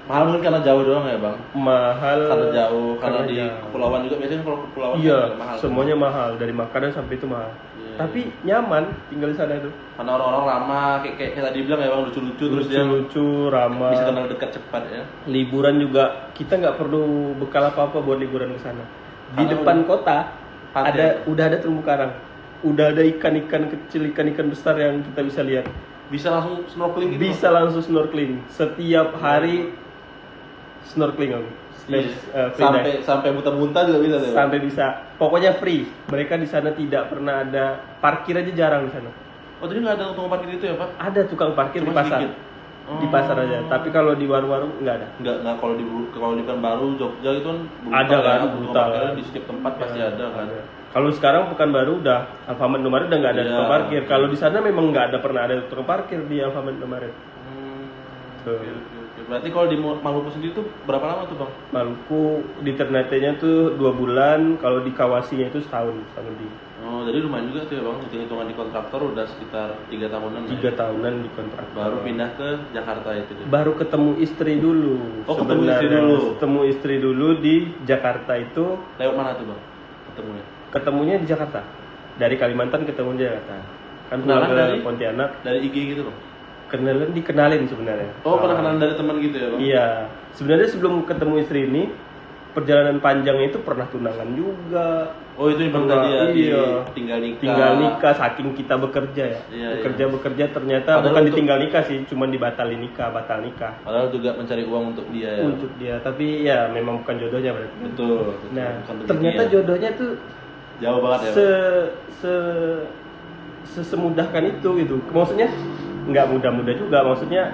S1: Mahal mungkin karena jauh doang ya, Bang?
S2: Mahal
S1: Karena jauh, karena di
S2: jauh.
S1: kepulauan juga biasanya kalau kepulauan
S2: Iya,
S1: kan mahal.
S2: semuanya mahal, dari makanan sampai itu mahal.
S1: Iya,
S2: Tapi nyaman tinggal di sana itu.
S1: Karena orang-orang ramah, kayak tadi bilang ya, Bang, lucu-lucu terus dia
S2: Lucu, ramah.
S1: bisa kenal dekat cepat ya.
S2: Liburan juga kita nggak perlu bekal apa-apa buat liburan ke sana. Di
S1: Karena
S2: depan kota
S1: pantai.
S2: udah ada terumbu karang. Udah ada ikan-ikan kecil, ikan-ikan besar yang kita bisa lihat.
S1: Bisa langsung snorkeling gitu?
S2: Bisa langsung snorkeling. Setiap hari snorkeling aku.
S1: Iya.
S2: Free dive.
S1: Sampai muntah-muntah juga bisa tuh.
S2: Sampai bisa. Pokoknya free. Mereka di sana tidak pernah ada parkir aja, jarang di sana.
S1: Oh, jadi nggak ada tukang parkir itu ya, Pak?
S2: Ada tukang parkir
S1: Cuma
S2: di pasar.
S1: sedikit?
S2: Di pasar aja.
S1: Oh.
S2: Tapi kalau di warung-warung nggak ada.
S1: Nggak kalau di Pekanbaru Jogja itu kan
S2: Ada kan,
S1: tukang
S2: brutal.
S1: parkirnya di setiap tempat pasti ada kan.
S2: Kalau sekarang Pekanbaru udah Alfamart Indomaret udah nggak ada
S1: Iya.
S2: tukang parkir. Kalau di sana memang nggak ada pernah ada tukang parkir di Alfamart Indomaret. Tuh.
S1: Oke. Berarti kalau di Maluku sendiri tuh berapa lama tuh, Bang?
S2: Maluku di Ternate-nya tuh 2 bulan, kalau di Kawasinya itu setahun lebih.
S1: Oh, jadi lumayan juga tuh ya, Bang. Hitung-hitungan di kontraktor udah sekitar 3 tahunan. lah
S2: 3
S1: ya?
S2: tahunan di kontrak.
S1: Baru pindah ke Jakarta itu deh.
S2: Baru ketemu istri dulu.
S1: Oh, ketemu istri
S2: Sebenarnya
S1: dulu.
S2: Ketemu istri dulu di Jakarta itu.
S1: Lewat mana tuh, Bang? Ketemunya?
S2: Ketemunya di Jakarta. Dari Kalimantan ketemu di Jakarta. Kan
S1: Kenalan
S2: pulang ke
S1: dari?
S2: Pontianak.
S1: Dari IG gitu, Bang.
S2: Dikenalin sebenarnya.
S1: Oh, pernah kenalan dari teman gitu ya, Bang?
S2: Iya. Sebenarnya sebelum ketemu istri ini, perjalanan panjangnya itu pernah tunangan juga.
S1: Oh, itu yang Bang tadi ya,
S2: Iya.
S1: tinggal nikah.
S2: Tinggal nikah saking kita bekerja ya.
S1: Iya,
S2: bekerja ternyata
S1: Padahal
S2: bukan
S1: untuk-
S2: ditinggal nikah sih, cuman dibatalin nikah, batal nikah.
S1: Padahal juga mencari uang untuk dia ya.
S2: Untuk dia, tapi ya memang bukan jodohnya berarti.
S1: Betul.
S2: Nah,
S1: Bukan rezeki
S2: ternyata
S1: ya.
S2: jodohnya tuh
S1: Jauh banget ya,
S2: se
S1: Bang?
S2: sesemudahkan itu gitu. Maksudnya nggak mudah-mudah juga, maksudnya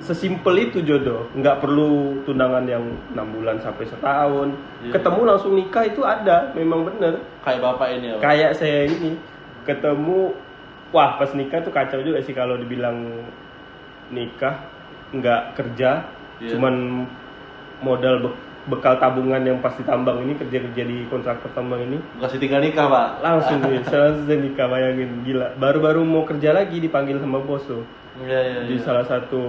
S2: sesimpel itu jodoh, nggak perlu tunangan yang 6 bulan sampai setahun.
S1: Iya.
S2: Ketemu langsung nikah itu ada, memang bener.
S1: Kayak bapak ini ya, Bang?
S2: Kayak saya ini ketemu, wah pas nikah tuh kacau juga sih kalau dibilang nikah nggak kerja,
S1: Iya.
S2: cuman modal bekal tabungan yang pasti tambang ini, kerja di kontraktor tambang ini
S1: Kasih tinggal nikah, Pak.
S2: langsung nih selesai nikah, bayangin gila. Baru-baru mau kerja lagi dipanggil sama bos tuh.
S1: Iya, iya,
S2: Di
S1: iya.
S2: salah satu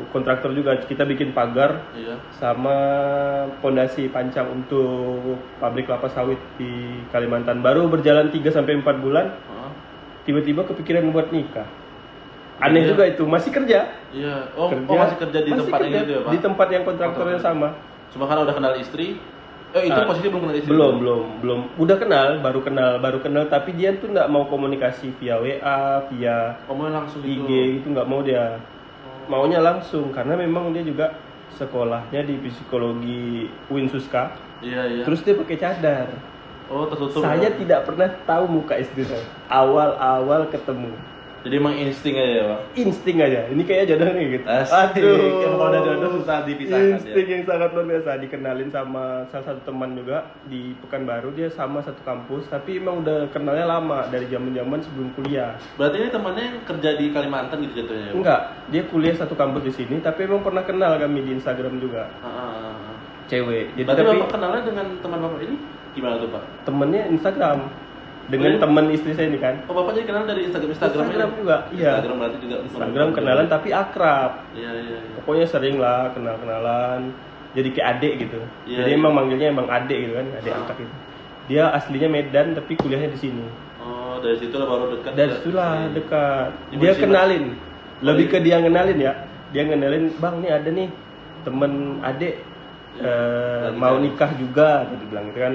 S2: kontraktor juga kita bikin pagar
S1: Iya.
S2: sama pondasi pancang untuk pabrik kelapa sawit di Kalimantan. Baru berjalan 3 sampai 4 bulan,
S1: Heeh.
S2: tiba-tiba kepikiran buat nikah. Aneh
S1: Iya.
S2: juga itu, masih kerja.
S1: Iya. Oh, masih kerja di
S2: Masih
S1: tempat
S2: kerja
S1: ini gitu ya, Pak?
S2: Di tempat yang kontraktornya sama.
S1: Cuma karena udah kenal istri. Itu
S2: Ah,
S1: posisi belum kenal istri.
S2: Belum. Udah kenal, baru kenal, tapi dia tuh nggak mau komunikasi via WA, via
S1: Kamu langsung gitu.
S2: IG itu nggak mau dia. Maunya langsung karena memang dia juga sekolahnya di psikologi Winsuska.
S1: Iya, iya.
S2: Terus dia pakai cadar.
S1: Oh, tertutup.
S2: Saya
S1: ya?
S2: tidak pernah tahu muka istri saya. Awal ketemu.
S1: Jadi emang insting aja ya, Bang?
S2: Insting aja. Ini kayaknya jodoh nih gitu.
S1: Asik. Yang kalau udah jodoh susah dipisahkan
S2: Insting
S1: ya.
S2: yang sangat luar biasa. Dikenalin sama salah satu teman juga di Pekanbaru, dia sama satu kampus, tapi emang udah kenalnya lama dari zaman sebelum kuliah.
S1: Berarti ini temannya yang kerja di Kalimantan gitu jatuhnya ya, Bang?
S2: Enggak, dia kuliah satu kampus di sini, tapi emang pernah kenal kami di Instagram juga. Cewek. Jadi
S1: Berarti
S2: tapi
S1: Bapak kenalnya dengan teman Bapak ini gimana tuh, Pak?
S2: temennya Instagram dengan
S1: Oh, iya?
S2: teman istri saya ini kan.
S1: Oh, Bapak jadi kenal dari Instagram
S2: Instagram juga, iya.
S1: Instagram berarti juga
S2: Instagram kenalan tapi akrab.
S1: Iya, iya, iya.
S2: Pokoknya sering lah kenal-kenalan. Jadi kayak adik gitu.
S1: Iya,
S2: Jadi
S1: iya.
S2: emang manggilnya emang adik gitu kan, adik angkat gitu. Dia aslinya Medan tapi kuliahnya di sini.
S1: Oh, dari situ lah baru dekat.
S2: Dari
S1: ke
S2: situlah
S1: sini.
S2: dekat.
S1: Di
S2: Dia
S1: Mesir,
S2: kenalin. Lebih
S1: iya.
S2: ke dia ngenalin ya. Dia ngenalin, "Bang, nih ada nih temen adik
S1: Lagi
S2: mau
S1: cari."
S2: nikah juga." Dia bilang itu kan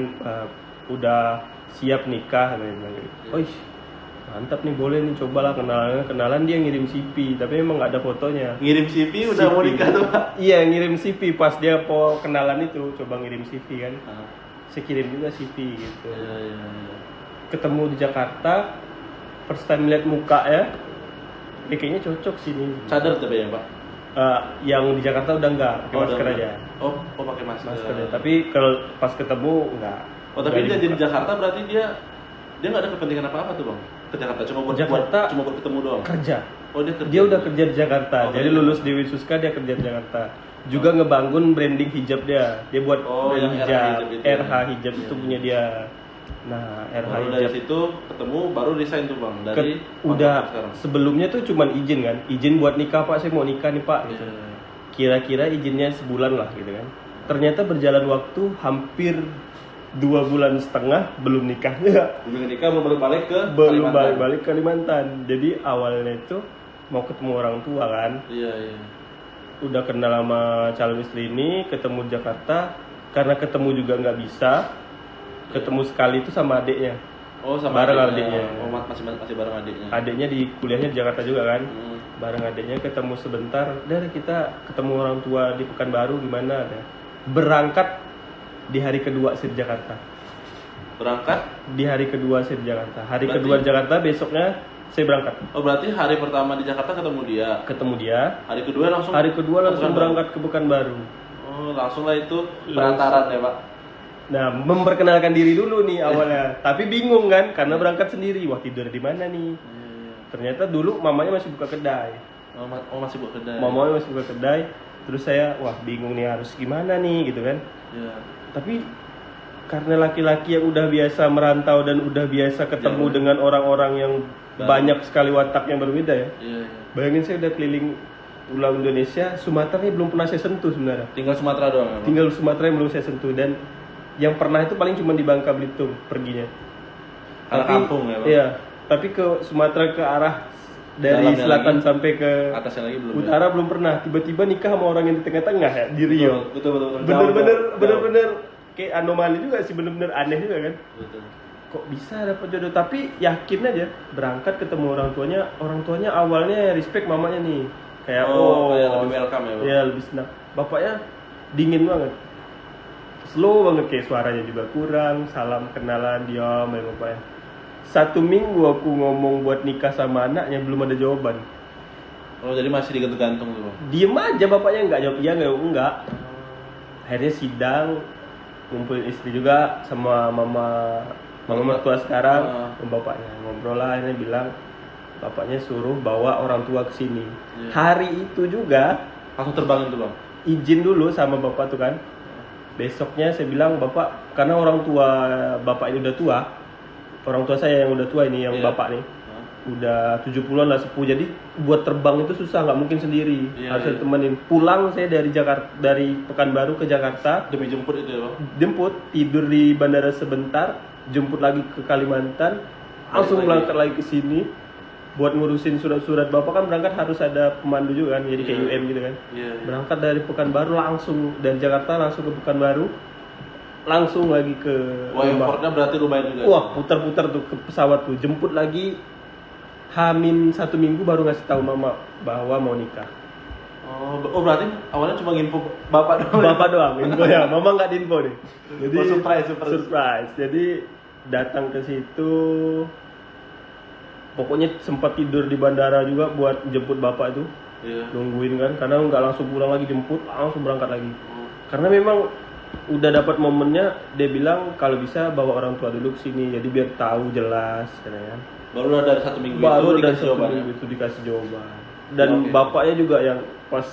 S2: udah siap nikah, dia bilang gitu.
S1: Iya.
S2: Oh, ih, mantap nih, boleh nih, cobalah kenalan. Dia ngirim CV tapi emang nggak ada fotonya.
S1: Ngirim CV udah mau nikah tuh, Pak.
S2: Iya, ngirim CV pas dia mau kenalan itu, coba ngirim CV kan. Saya kirim juga CV gitu.
S1: Iya, iya, iya.
S2: Ketemu di Jakarta, first time lihat muka ya, kayaknya cocok sini.
S1: Cadar tapi ya, Pak?
S2: Yang di Jakarta udah enggak, pakai masker
S1: udah
S2: aja.
S1: enggak. Oh, pakai masker.
S2: Masker aja. Tapi kalau pas ketemu enggak.
S1: Oh, tapi
S2: Enggak
S1: dia di
S2: dibuka.
S1: Jakarta berarti dia nggak ada kepentingan apa-apa tuh, Bang? Ke Jakarta cuma buat
S2: Jakarta
S1: cuma buat ketemu doang.
S2: kerja.
S1: Oh, dia kerja.
S2: Dia udah kerja di Jakarta.
S1: Oh,
S2: Jadi
S1: kerja.
S2: lulus di Winsuska, dia kerja di Jakarta. Juga ngebangun branding hijab dia. Dia buat
S1: Oh,
S2: brand
S1: yang RH
S2: hijab.
S1: hijab itu ya.
S2: RH hijab itu
S1: Iya,
S2: punya dia. Nah, RH
S1: Baru dari
S2: hijab
S1: situ ketemu baru resign tuh, Bang. Dari
S2: udah
S1: kontrak sekarang.
S2: sebelumnya tuh cuman izin kan. Izin buat nikah, Pak. Saya mau nikah nih, Pak. Gitu.
S1: Iya.
S2: Kira-kira izinnya sebulan lah gitu kan. Ternyata berjalan waktu hampir 2 bulan setengah belum nikah.
S1: Belum nikah baru balik ke
S2: Belum
S1: Kalimantan.
S2: balik ke Kalimantan. Jadi awalnya itu mau ketemu orang tua kan.
S1: Iya, iya.
S2: Udah kenal sama calon istri ini, ketemu di Jakarta. Karena ketemu juga nggak bisa, ketemu sekali itu sama adiknya.
S1: Oh, sama
S2: Bareng
S1: adiknya.
S2: adiknya.
S1: Oh, masih bareng adiknya.
S2: Adiknya di kuliahnya di Jakarta juga kan.
S1: Hmm.
S2: Bareng adiknya ketemu sebentar, dari kita ketemu orang tua di Pekanbaru gimana ya. Berangkat di hari kedua saya di Jakarta.
S1: Berangkat
S2: Di hari kedua saya di Jakarta. Hari
S1: Berarti-
S2: kedua di Jakarta, besoknya saya berangkat.
S1: Oh berarti hari pertama di Jakarta ketemu dia.
S2: Ketemu dia.
S1: Hari kedua langsung
S2: Langsung berangkat ke Pekanbaru.
S1: Oh, langsung lah itu perantaran ya, Pak.
S2: Nah, memperkenalkan diri dulu nih awalnya. Tapi bingung kan karena berangkat sendiri. Wah, tidur di mana nih? Ternyata dulu mamanya masih buka kedai.
S1: Oh, masih buka kedai.
S2: Mamanya masih buka kedai. Terus saya, wah bingung nih harus gimana nih gitu kan.
S1: Iya.
S2: Tapi karena laki-laki yang udah biasa merantau dan udah biasa ketemu dengan orang-orang yang banyak sekali watak yang berbeda ya.
S1: Iya.
S2: Bayangin saya udah keliling pulau Indonesia, Sumatera ini belum pernah saya sentuh sebenarnya.
S1: Tinggal Sumatera doang ya, Pak?
S2: Tinggal Sumatera yang belum saya sentuh dan yang pernah itu paling cuma di Bangka Belitung perginya.
S1: Karena kampung ya, Pak?
S2: Iya, tapi ke Sumatera ke arah dari
S1: Dalamnya
S2: selatan
S1: lagi,
S2: sampai ke
S1: atasnya lagi belum.
S2: utara belum pernah. Tiba-tiba nikah sama orang yang di tengah-tengah ya di Rio.
S1: Betul.
S2: Bener-bener kayak anomali juga sih, bener-bener aneh juga kan.
S1: Betul.
S2: Kok bisa dapat jodoh, tapi yakin aja berangkat ketemu orang tuanya awalnya respect mamanya nih kayak
S1: kayak lebih welcome ya, Pak?
S2: ya lebih senang. Bapaknya dingin banget, slow banget, kayak suaranya juga kurang, salam kenalan diam ya bapaknya. 1 minggu aku ngomong buat nikah sama anaknya belum ada jawaban.
S1: Oh jadi masih digantung tuh, Pak?
S2: Diem aja, bapaknya nggak jawab iya nggak jawab enggak. Akhirnya sidang, ngumpulin istri juga sama mama mertua sekarang, bapaknya ngobrol lah, akhirnya bilang bapaknya suruh bawa orang tua ke sini.
S1: Iya.
S2: Hari itu juga
S1: Langsung terbang itu, Bang?
S2: izin dulu sama bapak tuh kan. Besoknya saya bilang, bapak, karena orang tua bapak ini udah tua, orang tua saya yang udah tua ini, yang bapak nih udah 70-an lah, sepuh, jadi buat terbang itu susah, nggak mungkin sendiri, harus ditemenin. Pulang saya dari Jakarta, dari Pekanbaru ke Jakarta
S1: Demi jemput itu ya, Bang?
S2: jemput, tidur di bandara sebentar, jemput lagi ke Kalimantan, langsung berangkat lagi ke sini buat ngurusin surat-surat. Bapak kan berangkat harus ada pemandu juga kan, jadi kayak UM gitu kan. Berangkat dari Pekanbaru langsung, dari Jakarta langsung ke Pekanbaru, langsung lagi ke
S1: Wah, effortnya berarti lumayan juga.
S2: Wah, putar-putar tuh ke pesawat tuh, jemput lagi. Hamin 1 minggu baru ngasih tahu mama bahwa mau nikah.
S1: Oh berarti awalnya cuma info bapak doang?
S2: Bapak doang info ya, mama nggak diinfo deh. Jadi surprise. Jadi datang ke situ, pokoknya sempat tidur di bandara juga buat jemput bapak itu. Nungguin kan, karena nggak langsung pulang lagi, jemput langsung berangkat lagi. Karena memang udah dapat momennya, dia bilang kalau bisa bawa orang tua dulu ke sini, jadi biar tahu jelas, kan.
S1: Baru dari 1 minggu
S2: baru
S1: itu dikasih jawaban.
S2: Itu dikasih jawaban. Dan bapaknya juga yang pas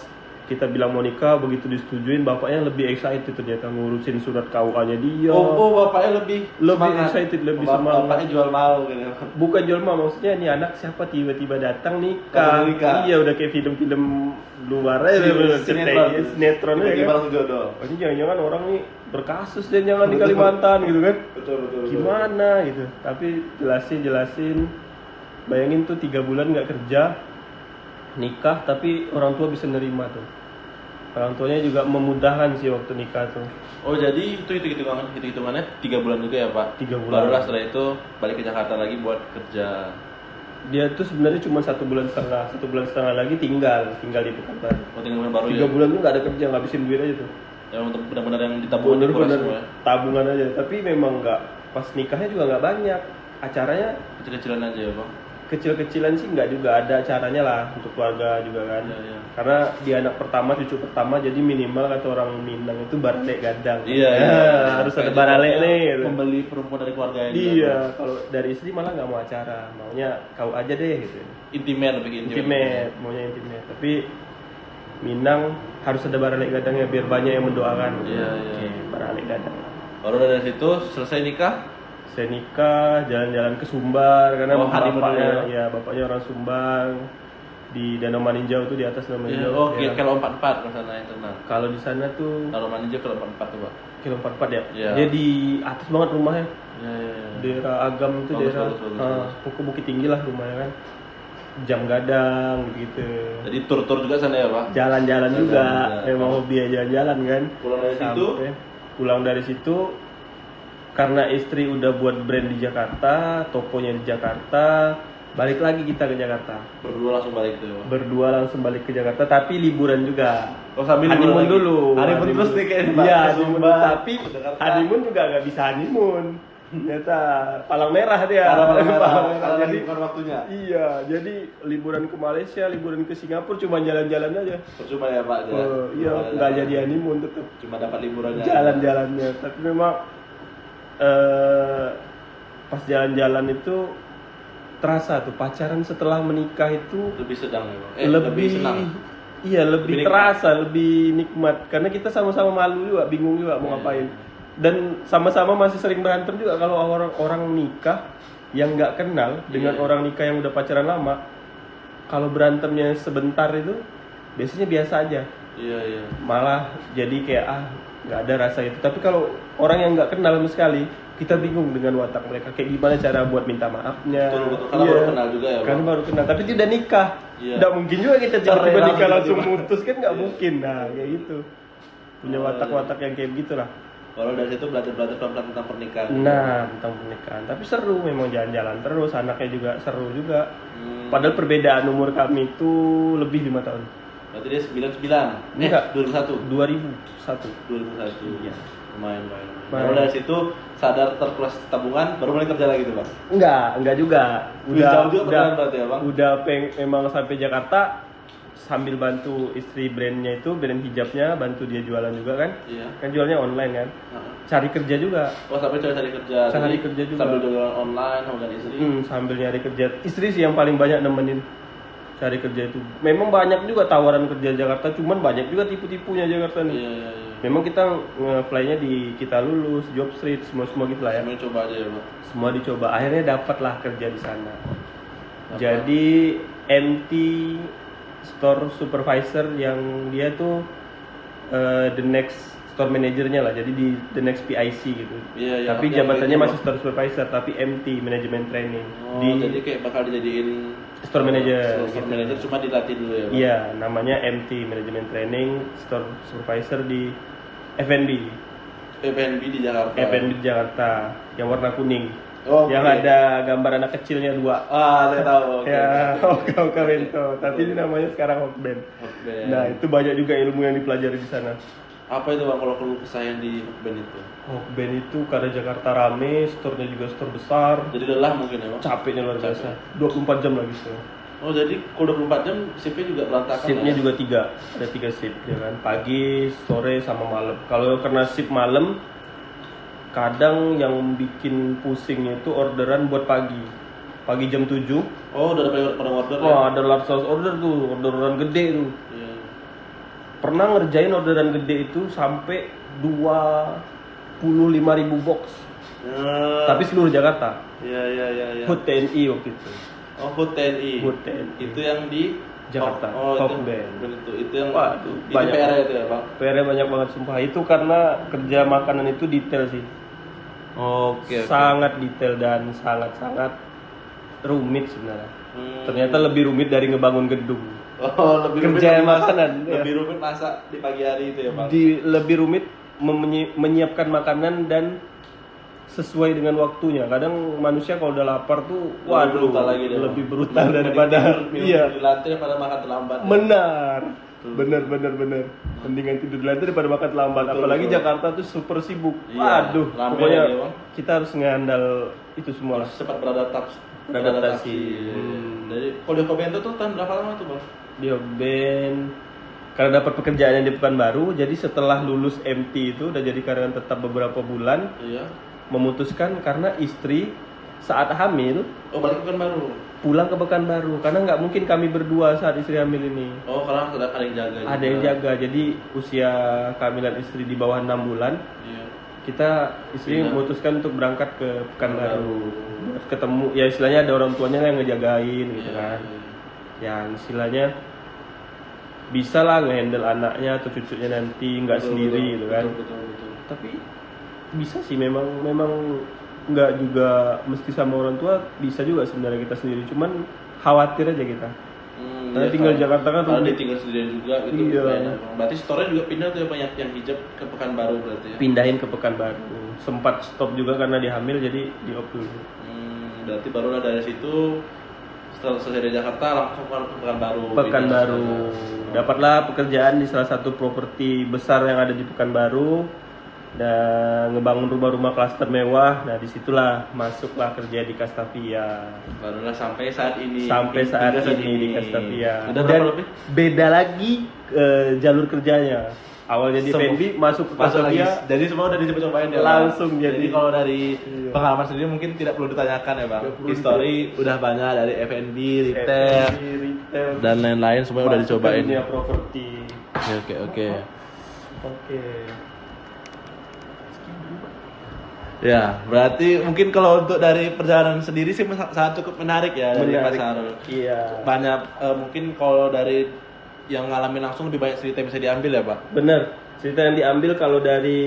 S2: kita bilang mau nikah, begitu disetujuin, bapaknya lebih excited ternyata ngurusin surat KUA-nya dia.
S1: Oh bapaknya lebih semangat.
S2: Excited, lebih semangat.
S1: Bapaknya jual mau gitu.
S2: Bukan jual mau, maksudnya nih anak siapa tiba-tiba datang nikah. Iya, udah kayak film-film luar aja, sinetron aja kan. Pasti jangan-jangan orang nih berkasus dan jangan di Kalimantan gitu kan.
S1: Betul.
S2: Gimana gitu. Tapi jelasin. Bayangin tuh 3 bulan nggak kerja, nikah, tapi orang tua bisa nerima tuh. Orang tuanya juga memudahkan sih waktu nikah tuh.
S1: Oh jadi itu hitungannya 3 bulan juga ya, Pak?
S2: 3 bulan.
S1: Barulah setelah itu balik ke Jakarta lagi buat kerja.
S2: Dia tuh sebenarnya cuma 1 bulan setengah lagi tinggal di Pekanbaru.
S1: Oh tinggal baru
S2: 3
S1: ya?
S2: bulan tuh nggak ada kerja, ngabisin duit aja tuh.
S1: Yang benar-benar yang ditabung semua ya?
S2: Tabungan aja, tapi memang nggak, pas nikahnya juga nggak banyak. Acaranya
S1: kecil-kecilan aja ya, Bang?
S2: Kecil-kecilan sih nggak juga, ada acaranya lah untuk keluarga juga kan.
S1: Iya.
S2: Karena dia anak pertama, cucu pertama, jadi minimal kata orang Minang itu baralek gadang.
S1: Iya.
S2: Harus ada baralek nih gitu.
S1: Membeli perempuan dari keluarga ini.
S2: Iya, kalau dari istri malah nggak mau acara, maunya kau aja deh gitu.
S1: Intimate.
S2: Maunya intimate. Tapi Minang harus ada baralek gadangnya biar banyak yang mendoakan.
S1: Iya.
S2: Oke, baralek gadang.
S1: Baru dari situ selesai nikah.
S2: Saya nikah, jalan-jalan ke Sumbar karena bapaknya orang Sumbang, di Danau Maninjau tuh, di atas Danau Maninjau.
S1: Kilo 44 ke sana yang terkenal.
S2: Kalau di sana tuh
S1: Danau Maninjau kilo 44 tuh, Pak.
S2: Kilo 44 ya.
S1: Iya.
S2: Dia di atas banget rumahnya.
S1: Iya.
S2: Daerah Agam itu,
S1: Bagus.
S2: bukit tinggi lah rumahnya kan. Jam gadang gitu.
S1: Jadi tur-tur juga sana ya, Pak?
S2: Jalan-jalan juga. Memang hobi jalan-jalan kan. Pulang dari situ karena istri udah buat brand di Jakarta, tokonya di Jakarta, balik lagi kita ke Jakarta.
S1: Berdua langsung balik
S2: ke Jakarta, tapi liburan juga.
S1: Oh, sambil
S2: honeymoon dulu.
S1: Honeymoon terus nih kayak
S2: Iya, honeymoon, tapi honeymoon juga nggak bisa honeymoon. Ternyata palang merah dia.
S1: Karena malam merah,
S2: Palang merah.
S1: karena
S2: Jadi
S1: bukan waktunya.
S2: iya, jadi liburan ke Malaysia, liburan ke Singapura cuma jalan-jalan aja.
S1: Percuma ya Pak.
S2: Iya,
S1: Cuma
S2: nggak
S1: dapat-
S2: jadi honeymoon tetap
S1: Cuma dapat liburannya.
S2: jalan-jalannya. Tapi memang pas jalan-jalan itu terasa tuh pacaran setelah menikah itu
S1: Lebih sedang ya Pak.
S2: lebih
S1: senang.
S2: iya lebih
S1: Lebih nikmat.
S2: terasa, lebih nikmat karena kita sama-sama malu juga, bingung juga mau
S1: Iya.
S2: ngapain. Dan sama-sama masih sering berantem juga kalau orang nikah yang nggak kenal dengan
S1: Iya.
S2: orang nikah yang udah pacaran lama. Kalau berantemnya sebentar itu biasanya biasa aja.
S1: Iya.
S2: Malah jadi kayak nggak ada rasa itu. Tapi kalau orang yang nggak kenal sama sekali, kita bingung dengan watak mereka kayak gimana cara buat minta maafnya.
S1: Betul. Karena baru kenal juga ya Pak.
S2: Karena baru kenal, tapi tidak nikah.
S1: Iya.
S2: Nggak mungkin juga kita
S1: Cerai
S2: tiba-tiba nikah
S1: langsung
S2: langsung
S1: tiba-tiba.
S2: putus kan nggak
S1: Iya.
S2: mungkin. Nah kayak gitu. Punya
S1: Oh,
S2: watak-watak yang kayak gitulah.
S1: Kalau dari situ belajar pelan-pelan tentang pernikahan.
S2: Nah tentang pernikahan. Tapi seru memang jalan-jalan terus. Anaknya juga seru juga.
S1: Hmm.
S2: Padahal perbedaan umur kami itu lebih 5 tahun.
S1: Berarti dia 99.
S2: Enggak.
S1: 2001.
S2: 2001.
S1: 2001.
S2: Iya.
S1: Lumayan.
S2: Lumayan.
S1: Kalau dari situ sadar terkuras tabungan baru mulai kerja lagi tuh Bang.
S2: Enggak juga.
S1: Jauh juga perjalanan berarti ya, Bang?
S2: Udah memang sampai Jakarta sambil bantu istri brandnya itu, brand hijabnya, bantu dia jualan juga kan.
S1: Iya.
S2: Kan jualnya online kan.
S1: Heeh.
S2: Cari kerja juga.
S1: Oh sampai cari kerja.
S2: Cari
S1: Jadi,
S2: kerja juga.
S1: Sambil jualan online sama dengan istri.
S2: Sambil nyari kerja. Istri sih yang paling banyak nemenin cari kerja itu. Memang banyak juga tawaran kerja Jakarta, cuman banyak juga tipu-tipunya Jakarta nih.
S1: Iya.
S2: Memang kita nge-fly-nya di Kita Lulus, Job Street, semua gitu lah ya.
S1: Semuanya coba aja ya Bang.
S2: Semua dicoba, akhirnya dapatlah kerja di sana.
S1: Dapat.
S2: Jadi MT store supervisor yang dia tuh the next store manajernya lah, jadi di the next PIC gitu.
S1: Iya.
S2: Tapi
S1: Yang
S2: jabatannya
S1: ini,
S2: masih
S1: Bang.
S2: store supervisor, tapi MT management training.
S1: Jadi kayak bakal dijadiin
S2: Store manager,
S1: Store
S2: gitu.
S1: manager cuma dilatih dulu ya Bang.
S2: Iya, namanya MT management training store supervisor di FNB.
S1: FNB di Jakarta.
S2: FNB di Jakarta yang warna kuning.
S1: Oh,
S2: yang
S1: oke.
S2: ada gambar anak kecilnya 2.
S1: Saya tahu. Oke.
S2: Ya, Oka Bento. Tapi ini namanya sekarang Hokben.
S1: Hokben.
S2: Nah, itu banyak juga ilmu yang dipelajari di sana.
S1: Apa itu Bang kalau keluh kesah yang di Hokben itu?
S2: Hokben itu karena Jakarta rame, store-nya juga store besar.
S1: Jadi lelah mungkin ya Bang?
S2: Capeknya luar biasa. 24 jam lagi tuh.
S1: Oh jadi kalau 24 jam shiftnya juga berantakan
S2: Shiftnya
S1: ya?
S2: juga 3. Ada 3 shift ya kan. Pagi, sore sama malam. Kalau karena shift malam kadang yang bikin pusingnya itu orderan buat pagi. Pagi jam 7.
S1: Oh udah ada pada order ya?
S2: Wah, ada large size order tuh, orderan gede tuh.
S1: Iya.
S2: Pernah ngerjain orderan gede itu sampai 25.000 box.
S1: Ya.
S2: Tapi seluruh Jakarta.
S1: Iya.
S2: HUT TNI waktu itu.
S1: Oh HUT TNI.
S2: HUT TNI.
S1: Itu yang di
S2: Jakarta.
S1: Oh itu
S2: Hokben.
S1: itu yang
S2: Waduh,
S1: itu
S2: banyak.
S1: PR itu ya Bang?
S2: PR-nya banyak banget sumpah. Itu karena kerja makanan itu detail sih.
S1: Oke.
S2: Sangat detail dan sangat-sangat rumit sebenarnya.
S1: Hmm.
S2: Ternyata lebih rumit dari ngebangun gedung.
S1: Oh lebih rumit
S2: Kerja
S1: lagi masak-
S2: makanan, ya.
S1: Lebih rumit masak di pagi hari itu ya Bang?
S2: Lebih rumit menyiapkan makanan dan sesuai dengan waktunya. Kadang manusia kalau udah lapar tuh, waduh,
S1: brutal lagi dia, Bang.
S2: lebih brutal
S1: Mending
S2: daripada
S1: tidur
S2: iya.
S1: di lantai daripada makan terlambat.
S2: Benar.
S1: Betul.
S2: Benar. Mendingan tidur di lantai daripada makan terlambat.
S1: Betul,
S2: Apalagi
S1: betul.
S2: Jakarta tuh super sibuk.
S1: Iya,
S2: Waduh,
S1: rame
S2: pokoknya
S1: lagi, Bang.
S2: kita harus ngandal itu semua lah.
S1: Harus cepat beradaptasi.
S2: Beradaptasi.
S1: Jadi kalau di Hokben itu tuh tahun berapa lama tuh Bang?
S2: Di Hokben karena dapat pekerjaan yang di Pekanbaru, jadi setelah lulus MT itu udah jadi karyawan tetap beberapa bulan,
S1: Iya.
S2: memutuskan karena istri saat hamil
S1: Oh balik ke baru.
S2: pulang ke Pekanbaru karena nggak mungkin kami berdua saat istri hamil ini.
S1: Oh karena ada yang jaga.
S2: Ada yang jaga, jadi usia kehamilan istri di bawah 6 bulan
S1: Iya.
S2: kita istri
S1: Pindah.
S2: memutuskan untuk berangkat ke Pekanbaru
S1: Pekanbaru.
S2: buat ketemu ya istilahnya ada orang tuanya yang ngejagain gitu
S1: Iya,
S2: kan,
S1: iya.
S2: yang istilahnya bisa lah ngehandle anaknya atau cucunya nanti nggak
S1: Betul,
S2: sendiri
S1: betul,
S2: gitu kan.
S1: Betul.
S2: Tapi bisa sih memang nggak juga mesti sama orang tua, bisa juga sebenarnya kita sendiri, cuman khawatir aja kita. Karena tinggal di Jakarta kan
S1: Kalau
S2: rumit.
S1: dia tinggal sendirian juga gitu.
S2: Iya.
S1: nggak enak, Bang. Berarti store-nya juga pindah tuh ya banyak yang hijab ke Pekanbaru berarti ya.
S2: Pindahin ke Pekanbaru, sempat stop juga karena dia hamil jadi di off dulu.
S1: Berarti barulah dari situ setelah selesai dari Jakarta langsung ke Pekanbaru.
S2: Pekanbaru, dapatlah pekerjaan di salah satu properti besar yang ada di Pekanbaru. dan ngebangun rumah-rumah klaster mewah. Nah disitulah masuklah kerja di Castavia.
S1: Barulah sampai saat ini.
S2: Sampai saat
S1: Hingga
S2: ini di Castavia.
S1: Udah
S2: Dan
S1: berapa lebih?
S2: beda lagi jalur kerjanya. Awalnya di
S1: Semua-
S2: PNB masuk ke
S1: Masuk lagi.
S2: Castavia.
S1: Jadi semua udah dicoba-cobain ya. Bang?
S2: Langsung
S1: Jadi
S2: jadi.
S1: kalau dari
S2: Iya.
S1: pengalaman sendiri mungkin tidak perlu ditanyakan ya bang.
S2: Tidak perlu
S1: History udah banyak dari F&B, retail
S2: retail
S1: dan lain-lain semua udah
S2: masuk ke
S1: dicobain.
S2: dunia properti.
S1: Oke.
S2: Oke.
S1: Ya, berarti mungkin kalau untuk dari perjalanan sendiri sih sangat cukup menarik ya dari Pak
S2: Menarik.
S1: Sarul.
S2: Iya.
S1: Banyak mungkin kalau dari yang ngalamin langsung lebih banyak cerita yang bisa diambil ya Pak.
S2: Bener. Cerita yang diambil kalau dari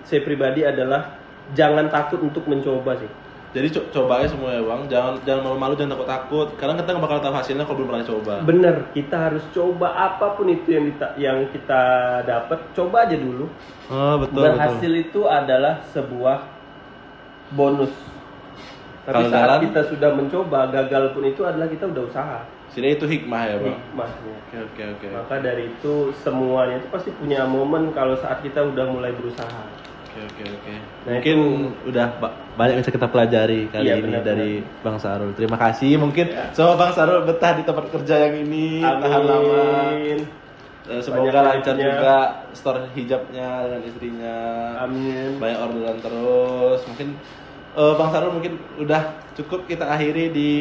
S2: saya pribadi adalah jangan takut untuk mencoba sih.
S1: Jadi coba aja semua ya bang, jangan malu-malu, jangan takut-takut. Karena kita nggak bakal tahu hasilnya kalau belum pernah coba.
S2: Bener, kita harus coba apapun itu yang kita dapat, coba aja dulu.
S1: Oh betul.
S2: Berhasil itu adalah sebuah bonus. Tapi
S1: Kalau
S2: saat
S1: gagal?
S2: kita sudah mencoba, gagal pun itu adalah kita udah usaha.
S1: Sini itu hikmah ya bang.
S2: Hikmahnya.
S1: Oke.
S2: Maka dari itu semuanya itu pasti punya momen kalau saat kita udah mulai berusaha.
S1: Oke.
S2: Nah,
S1: Mungkin udah banyak yang bisa kita pelajari kali
S2: Iya,
S1: ini
S2: benar,
S1: dari Bang Sarul. Terima kasih. Mungkin semua Bang Sarul betah di tempat kerja yang ini, tahan lama.
S2: Amin.
S1: Semoga
S2: Banyak
S1: lancar
S2: duitnya.
S1: juga store hijabnya dengan istrinya.
S2: Amin.
S1: Banyak orderan terus. Mungkin Bang Sarul mungkin udah cukup kita akhiri di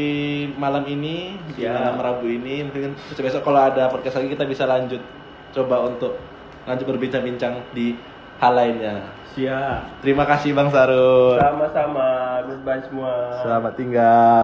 S1: malam ini, di
S2: Siap.
S1: malam Rabu ini. Mungkin besok kalau ada podcast lagi kita bisa lanjut coba untuk lanjut berbincang-bincang di hal lainnya.
S2: Siap.
S1: Terima kasih Bang Sarul.
S2: Sama-sama. Goodbye semua.
S1: Selamat tinggal.